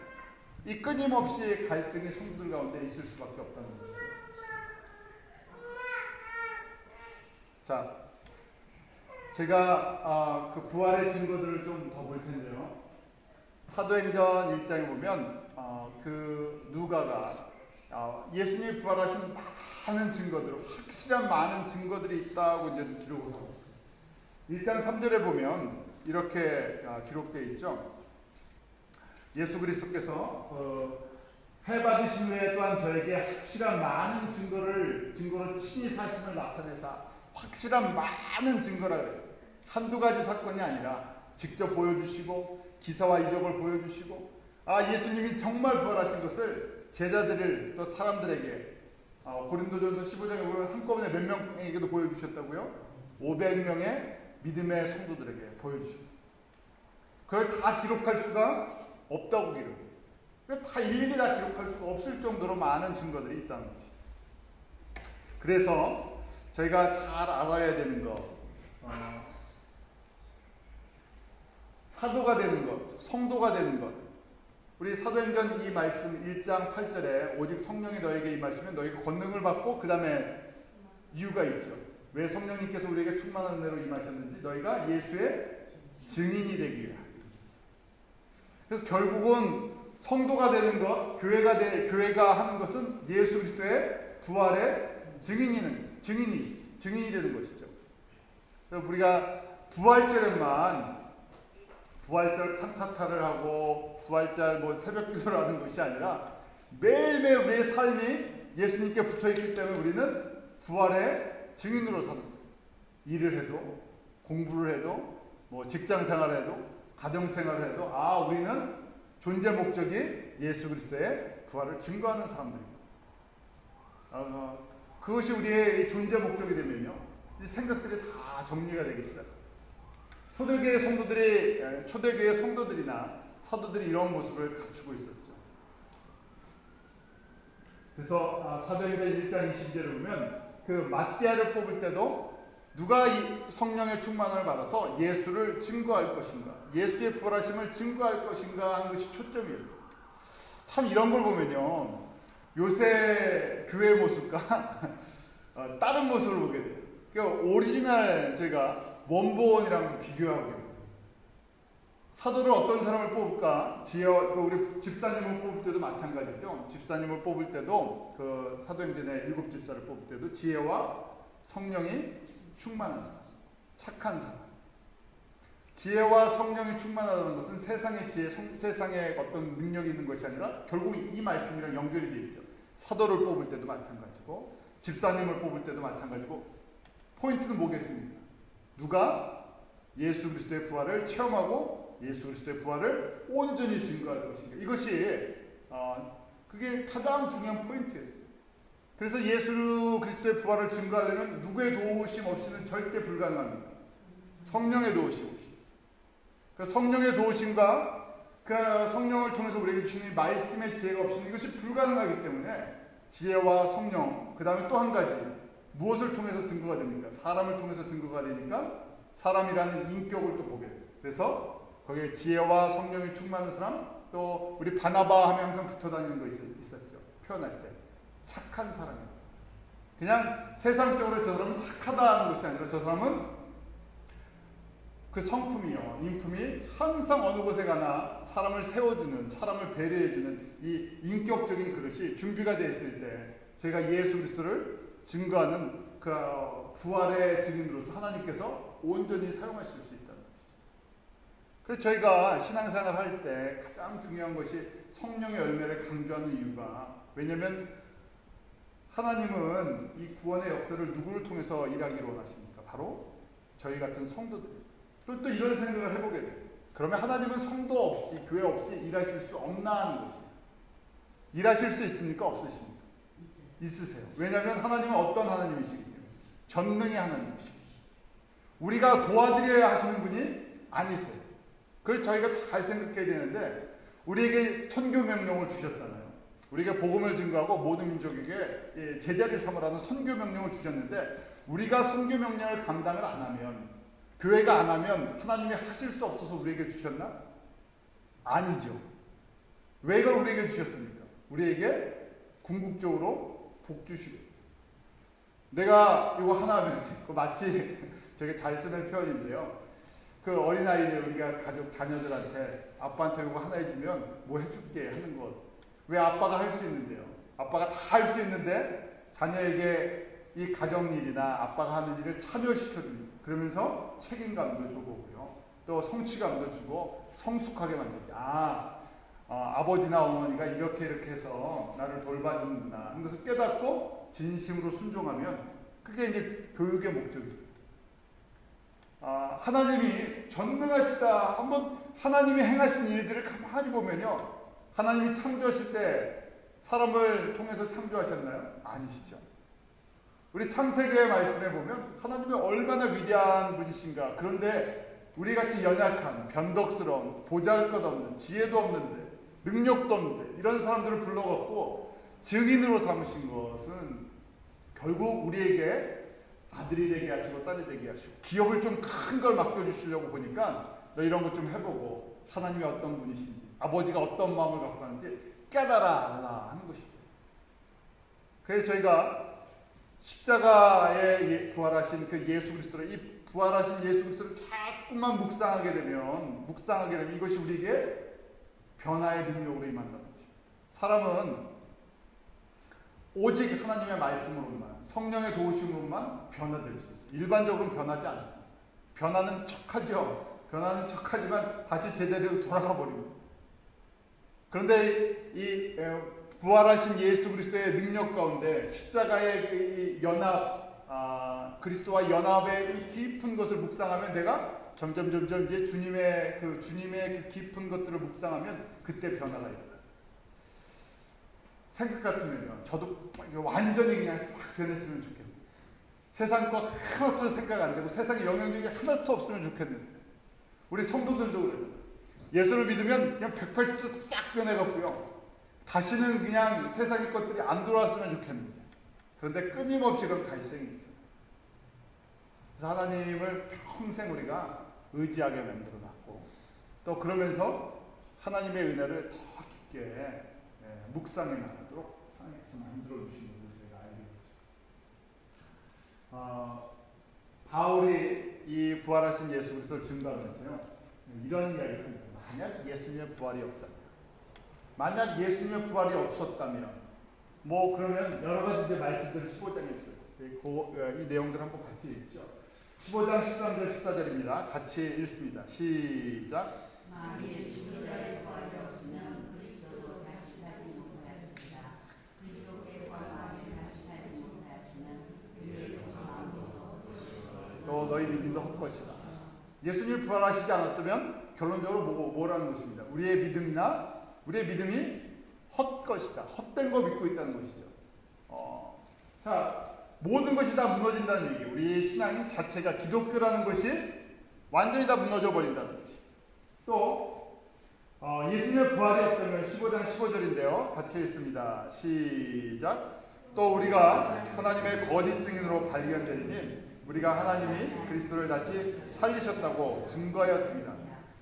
이 끊임없이 갈등이 성도들 가운데 있을 수밖에 없다는 거죠. 자, 제가 그 부활의 증거들을 좀 더 볼 텐데요. 사도행전 1장에 보면 그 누가가 예수님이 부활하신 많은 증거들, 확실한 많은 증거들이 있다고 이제 기록을 하고 있어요. 1장 3절에 보면 이렇게 기록되어 있죠. 예수 그리스도께서 해 받으신 후에 또한 저에게 확실한 많은 증거로 친히 사심을 나타내사 확실한 많은 증거라 그랬어요. 한두 가지 사건이 아니라 직접 보여주시고 기사와 이적을 보여주시고 예수님이 정말 부활하신 것을 제자들을 또 사람들에게 고린도전서 15장에 보면 한꺼번에 몇 명에게도 보여주셨다고요? 500명의 믿음의 성도들에게 보여주셨어요. 그걸 다 기록할 수가 없다고 기록했어요. 다 일일이 다 기록할 수가 없을 정도로 많은 증거들이 있다는 것이죠. 그래서 저희가 잘 알아야 되는 것, 사도가 되는 것, 성도가 되는 것. 우리 사도행전 이 말씀 1장 8절에 오직 성령이 너에게 임하시면 너희가 권능을 받고 그 다음에 이유가 있죠. 왜 성령님께서 우리에게 충만한 은혜로 임하셨는지 너희가 예수의 증인이 되기 위하여. 그래서 결국은 성도가 되는 것, 교회가 하는 것은 예수 그리스도의 부활의 증인이 되는 것이죠. 그래서 우리가 부활절에만 부활절 칸타타를 하고 부활절 새벽 기도를 하는 것이 아니라 매일매일 우리의 삶이 예수님께 붙어있기 때문에 우리는 부활의 증인으로 사는 거예요. 일을 해도 공부를 해도 직장 생활을 해도 가정 생활을 해도 우리는 존재 목적이 예수 그리스도의 부활을 증거하는 사람들입니다. 그것이 우리의 존재 목적이 되면요, 이 생각들이 다 정리가 되기 시작합니다. 초대교회 성도들이나 사도들이 이런 모습을 갖추고 있었죠. 그래서 사도행전 1장 20절을 보면 그 마띠아를 뽑을 때도 누가 이 성령의 충만을 받아서 예수를 증거할 것인가, 예수의 부활하심을 증거할 것인가 하는 것이 초점이었어요. 참 이런 걸 보면요, 요새 교회의 모습과 다른 모습을 보게 돼요. 그러니까 오리지널 제가 원본이랑 비교하고 있어요. 사도를 어떤 사람을 뽑을까? 우리 집사님을 뽑을 때도 마찬가지죠. 집사님을 뽑을 때도 그 사도행전의 7 집사를 뽑을 때도 지혜와 성령이 충만한 사람, 착한 사람. 지혜와 성령이 충만하다는 것은 세상의 지혜, 세상의 어떤 능력이 있는 것이 아니라 결국 이 말씀이랑 연결이 되어 있죠. 사도를 뽑을 때도 마찬가지고 집사님을 뽑을 때도 마찬가지고 포인트는 뭐겠습니까? 누가 예수 그리스도의 부활을 체험하고 예수 그리스도의 부활을 온전히 증거할 것인가. 이것이 그게 가장 중요한 포인트였어요. 그래서 예수 그리스도의 부활을 증거하려면 누구의 도우심 없이는 절대 불가능합니다. 성령의 도우심 없이. 그 성령의 도우심과 그 성령을 통해서 우리에게 주시는 말씀의 지혜가 없이는 이것이 불가능하기 때문에 지혜와 성령, 그 다음에 또 한 가지 무엇을 통해서 증거가 됩니까? 사람을 통해서 증거가 되니까 사람이라는 인격을 또 보게 돼요. 그래서 거기에 지혜와 성령이 충만한 사람, 또 우리 바나바 하면 항상 붙어 다니는 거 있었죠. 표현할 때 착한 사람이에요. 그냥 세상적으로 저 사람은 착하다 하는 것이 아니라 저 사람은 그 성품이요, 인품이 항상 어느 곳에 가나 사람을 세워주는, 사람을 배려해주는 이 인격적인 그릇이 준비가 되어 있을 때 저희가 예수 그리스도를 증거하는 그 부활의 증인으로서 하나님께서 온전히 사용하실 수 있다는 것이죠. 그래서 저희가 신앙생활 할 때 가장 중요한 것이 성령의 열매를 강조하는 이유가, 왜냐하면 하나님은 이 구원의 역사를 누구를 통해서 일하기로 원하십니까? 바로 저희 같은 성도들. 또 이런 생각을 해보게 돼요. 그러면 하나님은 성도 없이, 교회 없이 일하실 수 없나 하는 것이에요. 일하실 수 있습니까? 없으십니까? 있으세요. 왜냐하면 하나님은 어떤 하나님이시기 때문에 전능의 하나님이시죠. 우리가 도와드려야 하시는 분이 아니세요. 그걸 저희가 잘 생각해야 되는데, 우리에게 선교 명령을 주셨잖아요. 우리가 복음을 증거하고 모든 민족에게 제자를 삼으라는 선교 명령을 주셨는데, 우리가 선교 명령을 감당을 안 하면, 교회가 안 하면 하나님이 하실 수 없어서 우리에게 주셨나? 아니죠. 왜 이걸 우리에게 주셨습니까? 우리에게 궁극적으로 복 주시고. 내가 이거 하나 하면 마치 되게 잘 쓰는 표현인데요. 그 어린아이들, 우리가 가족 자녀들한테 아빠한테 이거 하나 해주면 뭐 해줄게 하는 것. 왜 아빠가 할 수 있는데요? 아빠가 다 할 수 있는데 자녀에게 이 가정일이나 아빠가 하는 일을 참여시켜줍니다. 그러면서 책임감도 줘보고요. 또 성취감도 주고 성숙하게 만들죠. 아버지나 어머니가 이렇게 해서 나를 돌봐주는구나 하는 것을 깨닫고 진심으로 순종하면 그게 이제 교육의 목적이죠. 하나님이 전능하시다. 한번 하나님이 행하신 일들을 가만히 보면요. 하나님이 창조하실 때 사람을 통해서 창조하셨나요? 아니시죠. 우리 창세기의 말씀에 보면 하나님이 얼마나 위대한 분이신가. 그런데 우리같이 연약한, 변덕스러운, 보잘것없는, 지혜도 없는데, 능력도 없는데 이런 사람들을 불러갖고 증인으로 삼으신 것은 결국 우리에게 아들이 되게 하시고 딸이 되게 하시고, 기업을 좀 큰 걸 맡겨주시려고 보니까 너 이런 것 좀 해보고 하나님이 어떤 분이신지, 아버지가 어떤 마음을 갖고 하는지 깨달아라 하는 것이죠. 그래서 저희가 십자가에 부활하신 그 예수 그리스도를, 이 부활하신 예수 그리스도를 자꾸만 묵상하게 되면 이것이 우리에게 변화의 능력으로 임한다는 거죠. 사람은 오직 하나님의 말씀으로만, 성령의 도우심으로만 변화될 수 있어요. 일반적으로는 변하지 않습니다. 변하는 척하죠. 변하는 척하지만 다시 제자리로 돌아가 버립니다. 그런데 이 부활하신 예수 그리스도의 능력 가운데 십자가의 이 연합, 그리스도와 연합의 이 깊은 것을 묵상하면 내가 점점 이제 주님의 그 깊은 것들을 묵상하면 그때 변화가 일어나요. 생각 같으면요, 저도 완전히 그냥 싹 변했으면 좋겠는데, 세상 것 하나도 생각 안 되고 세상에 영향력이 하나도 없으면 좋겠는데, 우리 성도들도 그래요. 예수를 믿으면 그냥 180도 싹 변해갖고요, 다시는 그냥 세상의 것들이 안 들어왔으면 좋겠는데, 그런데 끊임없이 그런 갈등이 있죠. 그래서 하나님을 평생 우리가 의지하게 만들어놨고, 또 그러면서 하나님의 은혜를 더 깊게 묵상해 나가도록 하나님께서 만들어주신 것을 저희가 알게 됐죠. 바울이 이 부활하신 예수 그리스도를 증거하면서요, 이런 이야기를 합니다. 만약 예수님의 부활이 없다면, 만약 예수님의 부활이 없었다면, 뭐 그러면 여러 가지 이제 말씀들을 15장에 있어요. 이 내용들 한번 같이 읽죠. 15장 13절 14절입니다. 같이 읽습니다. 시작. 만일 죽은 자의 부활이 없으면 그리스도도 다시 살지 못하였습니다. 그리스도께서 만일 다시 살지 못하였으면 우리의 전함도 또 너희 믿음도 헛것이다. 예수님이 부활하시지 않았다면 결론적으로 뭐라는 것입니다. 우리의 믿음이 헛것이다. 헛된 거 믿고 있다는 것이죠. 자, 모든 것이 다 무너진다는 얘기. 우리 신앙인 자체가, 기독교라는 것이 완전히 다 무너져 버린다는 것이. 또 예수님의 부활이 없다면 15장 15절인데요. 같이 읽습니다. 시작. 또 우리가 하나님의 거짓 증인으로 발견되니 우리가 하나님이 그리스도를 다시 살리셨다고 증거하였습니다.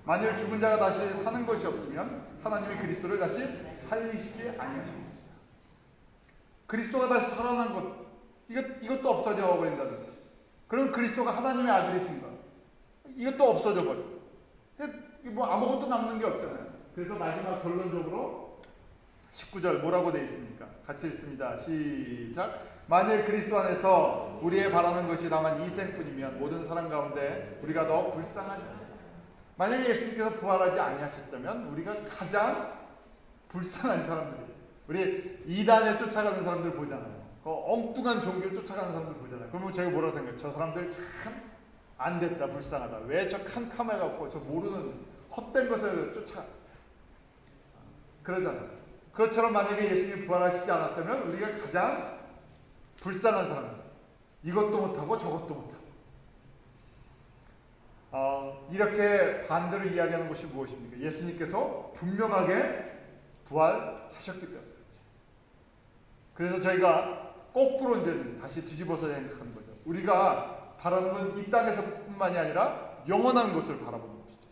만일 죽은 자가 다시 사는 것이 없으면 하나님이 그리스도를 다시 살리시지 아니하십니다. 그리스도가 다시 살아난 것, 이것도 없어져 버린다는 거죠. 그럼 그리스도가 하나님의 아들이신가? 이것도 없어져 버려. 뭐 아무것도 남는 게 없잖아요. 그래서 마지막 결론적으로 19절 뭐라고 되어 있습니까? 같이 읽습니다. 시작. 만일 그리스도 안에서 우리의 바라는 것이 다만 이 생뿐이면 모든 사람 가운데 우리가 더 불쌍하지. 만약에 예수님께서 부활하지 아니하셨다면 우리가 가장 불쌍한 사람들이에요. 우리 이단에 쫓아가는 사람들 보잖아요. 엉뚱한 종교를 쫓아가는 사람들 보잖아요. 그러면 제가 뭐라고 생각해요? 저 사람들 참 안 됐다, 불쌍하다. 왜 저 캄캄해갖고 저 모르는 헛된 것을 쫓아 그러잖아요. 그것처럼 만약에 예수님이 부활하시지 않았다면 우리가 가장 불쌍한 사람들, 이것도 못하고 저것도 못하고. 이렇게 반대로 이야기하는 것이 무엇입니까? 예수님께서 분명하게 부활하셨기 때문에. 그래서 저희가 거꾸로 이제 다시 뒤집어서 생각하는 거죠. 우리가 바라는 건 이 땅에서뿐만이 아니라 영원한 것을 바라보는 것이죠.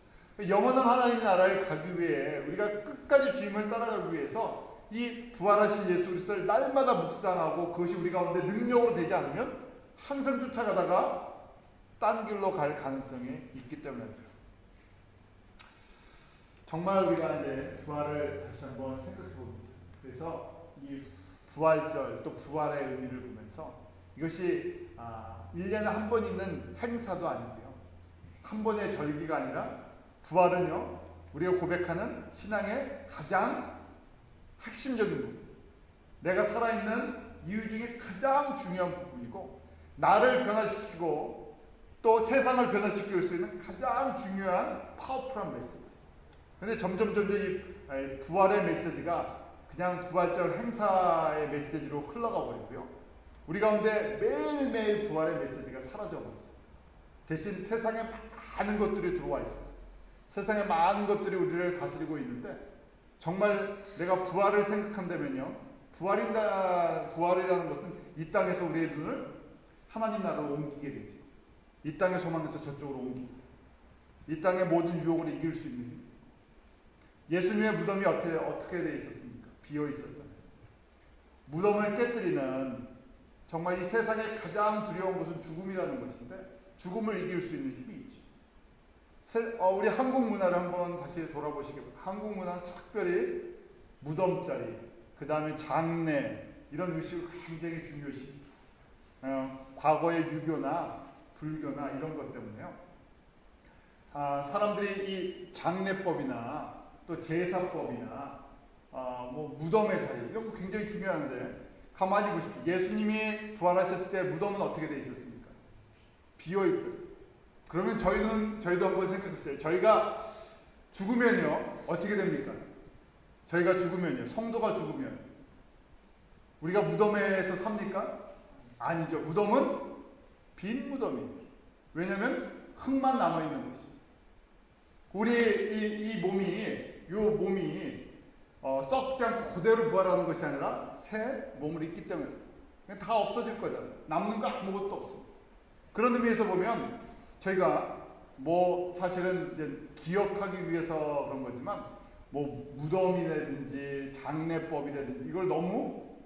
영원한 하나님의 나라를 가기 위해 우리가 끝까지 주님을 따라가기 위해서 이 부활하신 예수 그리스도를 날마다 묵상하고 그것이 우리 가운데 능력으로 되지 않으면 항상 쫓아가다가 딴 길로 갈 가능성이 있기 때문입니다. 정말 우리가 이제 부활을 다시 한번 생각해 봅니다. 그래서 이 부활절 또 부활의 의미를 보면서 이것이 1년에 한 번 있는 행사도 아니고요. 한 번의 절기가 아니라 부활은요, 우리가 고백하는 신앙의 가장 핵심적인 부분, 내가 살아있는 이유 중에 가장 중요한 부분이고 나를 변화시키고 또 세상을 변화시킬 수 있는 가장 중요한 파워풀한 메시지. 그런데 점점 이 부활의 메시지가 그냥 부활절 행사의 메시지로 흘러가 버리고요. 우리 가운데 매일매일 부활의 메시지가 사라져 버리죠. 대신 세상에 많은 것들이 들어와 있어요. 세상에 많은 것들이 우리를 다스리고 있는데 정말 내가 부활을 생각한다면요, 부활이라는 것은 이 땅에서 우리의 눈을 하나님 나라로 옮기게 되죠. 이 땅의 소망에서 저쪽으로 옮기고 이 땅의 모든 유혹을 이길 수 있는 힘. 예수님의 무덤이 어떻게 되어 있었습니까? 비어 있었잖아요. 무덤을 깨뜨리는 정말 이 세상에 가장 두려운 것은 죽음이라는 것인데 죽음을 이길 수 있는 힘이 있죠. 우리 한국 문화를 한번 다시 돌아보시기 바랍니다. 한국 문화는 특별히 무덤자리, 그 다음에 장례 이런 의식을 굉장히 중요시. 과거의 유교나 불교나 이런 것 때문에요. 사람들이 이 장례법이나 또 제사법이나 뭐 무덤의 자리 이런 거 굉장히 중요한데 가만히 보십시오. 예수님이 부활하셨을 때 무덤은 어떻게 돼 있었습니까? 비어 있었어요. 그러면 저희도 한번 생각해보세요. 저희가 죽으면요, 어떻게 됩니까? 저희가 죽으면요, 성도가 죽으면 우리가 무덤에서 삽니까? 아니죠. 무덤은 빈 무덤이에요. 왜냐하면 흙만 남아있는 것이. 우리 이 몸이 썩지 않고 그대로 부활하는 것이 아니라 새 몸을 입기 때문에 다 없어질 거잖아요. 남는 거 아무것도 없습니다. 그런 의미에서 보면 저희가 사실은 이제 기억하기 위해서 그런 거지만 무덤이라든지 장례법이라든지 이걸 너무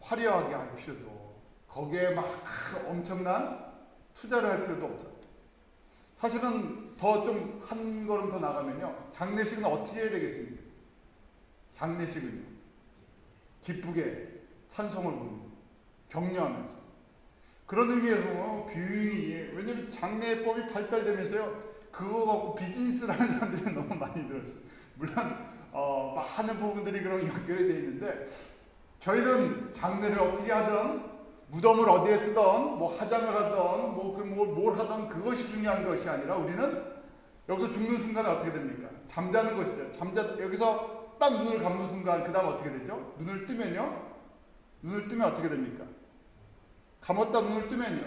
화려하게 할 필요도, 거기에 막 엄청난 투자를 할 필요도 없어요. 사실은 더 좀 한 걸음 더 나가면요, 장례식은 어떻게 해야 되겠습니까? 장례식은요, 기쁘게 찬송을 부르고 격려하면서, 그런 의미에서 뷰잉이, 왜냐면 장례법이 발달되면서요, 그거 갖고 비즈니스를 하는 사람들이 너무 많이 들었어요. 물론 많은 부분들이 그런 연결이 되어 있는데, 저희는 장례를 어떻게 하든, 무덤을 어디에 쓰든, 화장을 하든, 뭘 하든 그것이 중요한 것이 아니라, 우리는 여기서 죽는 순간에 어떻게 됩니까? 잠자는 것이죠. 여기서 딱 눈을 감는 순간, 그 다음 어떻게 되죠? 눈을 뜨면 어떻게 됩니까? 감았다 눈을 뜨면요,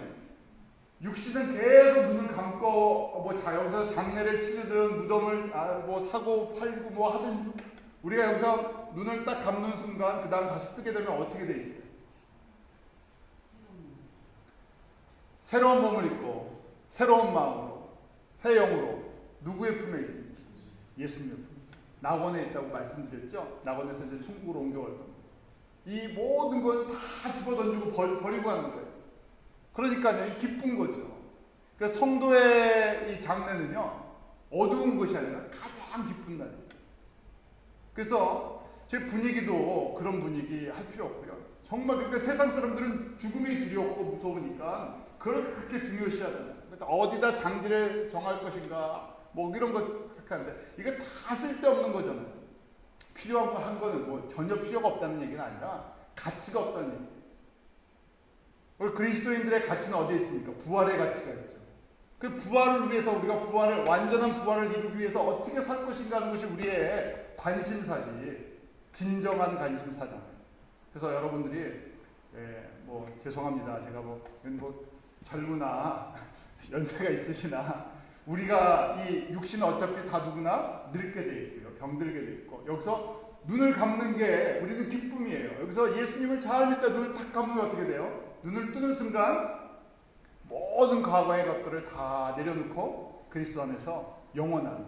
육신은 계속 눈을 감고 여기서 장례를 치르든 무덤을 사고 팔고 하든, 우리가 여기서 눈을 딱 감는 순간 그 다음 다시 뜨게 되면 어떻게 돼 있어요? 새로운 몸을 입고 새로운 마음으로 새 영으로 누구의 품에 있습니까? 예수님의 품에. 낙원에 있다고 말씀드렸죠? 낙원에서 이제 천국으로 옮겨갈 겁니다. 이 모든 걸 다 집어던지고 버리고 하는 거예요. 그러니까요, 이 기쁜 거죠. 그러니까 성도의 이 장례는요, 어두운 것이 아니라 가장 기쁜 날이에요. 그래서 제 분위기도 그런 분위기 할 필요 없고요. 정말 그러니까 세상 사람들은 죽음이 두렵고 무서우니까 그걸 그렇게 중요시하잖아요. 그러니까 어디다 장지를 정할 것인가, 이런 거 그렇게 하는데, 이거 다 쓸데없는 거잖아요. 필요한 거 한 거는 전혀 필요가 없다는 얘기는 아니라 가치가 없다는 얘기예요. 우리 그리스도인들의 가치는 어디에 있습니까? 부활의 가치가 있죠. 그 부활을 위해서, 우리가 완전한 부활을 이루기 위해서 어떻게 살 것인가 하는 것이 우리의 관심사지, 진정한 관심사잖아요. 그래서 여러분들이, 죄송합니다. 제가 젊으나, 연세가 있으시나, 우리가 이 육신은 어차피 다 누구나 늙게 돼 있고요. 병들게 돼 있고, 여기서 눈을 감는 게 우리는 기쁨이에요. 여기서 예수님을 잘 믿다 눈을 딱 감으면 어떻게 돼요? 눈을 뜨는 순간 모든 과거의 것들을 다 내려놓고 그리스도 안에서 영원한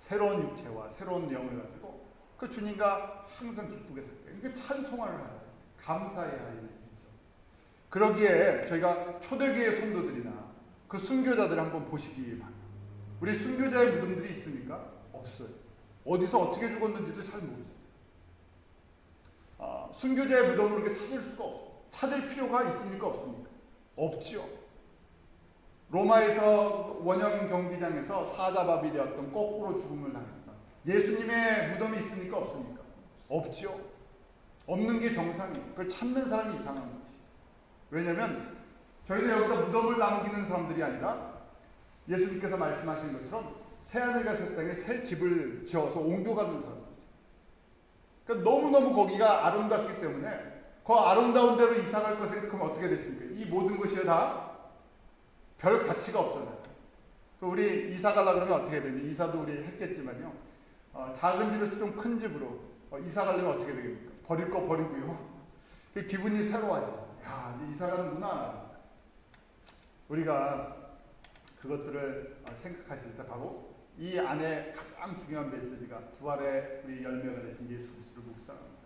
새로운 육체와 새로운 영을 가지고 그 주님과 항상 기쁘게 살 거예요. 이게 찬송하는 거예요. 감사해야 할 일이죠. 그러기에 저희가 초대교회 성도들이나 그 순교자들을 한번 보시기 바랍니다. 우리 순교자의 무덤들이 있습니까? 없어요. 어디서 어떻게 죽었는지도 잘 모르죠. 순교자의 무덤을 이렇게 찾을 수가 없어요. 찾을 필요가 있습니까? 없습니까? 없지요. 로마에서 원형 경기장에서 사자밥이 되었던 거꾸로 죽음을 당했다. 예수님의 무덤이 있습니까? 없습니까? 없지요. 없는 게 정상이에요. 그걸 찾는 사람이 이상한 것이죠. 왜냐하면 저희는 여기다 무덤을 남기는 사람들이 아니라 예수님께서 말씀하신 것처럼 새하늘과 새 땅에 새 집을 지어서 옮겨가는 사람들이죠. 그러니까 너무너무 거기가 아름답기 때문에 그 아름다운 데로 이사갈 것에 그럼 어떻게 됐습니까? 이 모든 것이 다 별 가치가 없잖아요. 우리 이사 가려고 그러면 어떻게 되냐? 이사도 우리 했겠지만요. 작은 집에서 좀 큰 집으로 이사 가려면 어떻게 되겠습니까? 버릴 거 버리고요. 기분이 새로워지죠. 야, 이제 이사 가는구나. 우리가 그것들을 생각하실 때 바로 이 안에 가장 중요한 메시지가 부활의 우리 열매가 되신 예수 그리스도를 묵상하는 것입니다.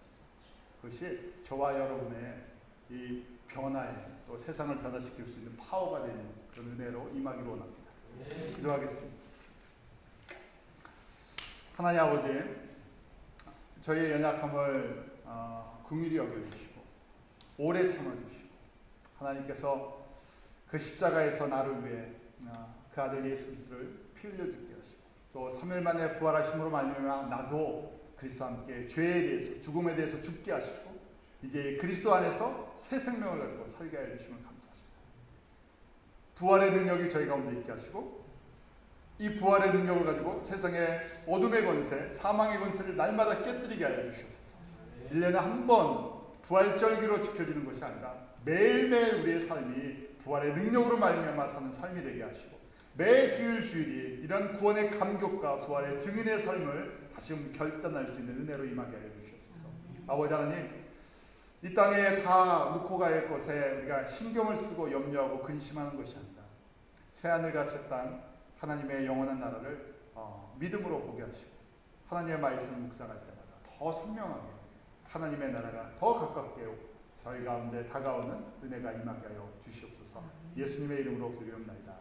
그것이 저와 여러분의 이 변화에 또 세상을 변화시킬 수 있는 파워가 되는 그런 은혜로 임하기로 원합니다. 기도하겠습니다. 하나님 아버지, 저희의 연약함을 긍휼히 여겨주시고 오래 참아주시고, 하나님께서 그 십자가에서 나를 위해 그 아들 예수 그리스도를 피 흘려 죽게 하시고, 또 3일 만에 부활하심으로 말미암아 나도 그리스도와 함께 죄에 대해서, 죽음에 대해서 죽게 하시고 이제 그리스도 안에서 새 생명을 가지고 살게 해 주시면 감사합니다. 부활의 능력이 저희 가운데 있게 하시고 이 부활의 능력을 가지고 세상의 어둠의 권세, 사망의 권세를 날마다 깨뜨리게 하여 주시옵소서. 1년에 한 번 부활절기로 지켜지는 것이 아니라 매일매일 우리의 삶이 부활의 능력으로 말미암아 사는 삶이 되게 하시고 매 주일이 이런 구원의 감격과 부활의 증인의 삶을 다시 결단할 수 있는 은혜로 임하게 하여 주시옵소서. 아버지 하나님, 이 땅에 다 놓고 갈 것에 우리가 신경을 쓰고 염려하고 근심하는 것이 아니라 새하늘과 새 땅 하나님의 영원한 나라를 믿음으로 보게 하시고 하나님의 말씀을 묵상할 때마다 더 선명하게 하나님의 나라가 더 가깝게 저희 가운데 다가오는 은혜가 임하게 하여 주시옵소서. 예수님의 이름으로 기도합나이다.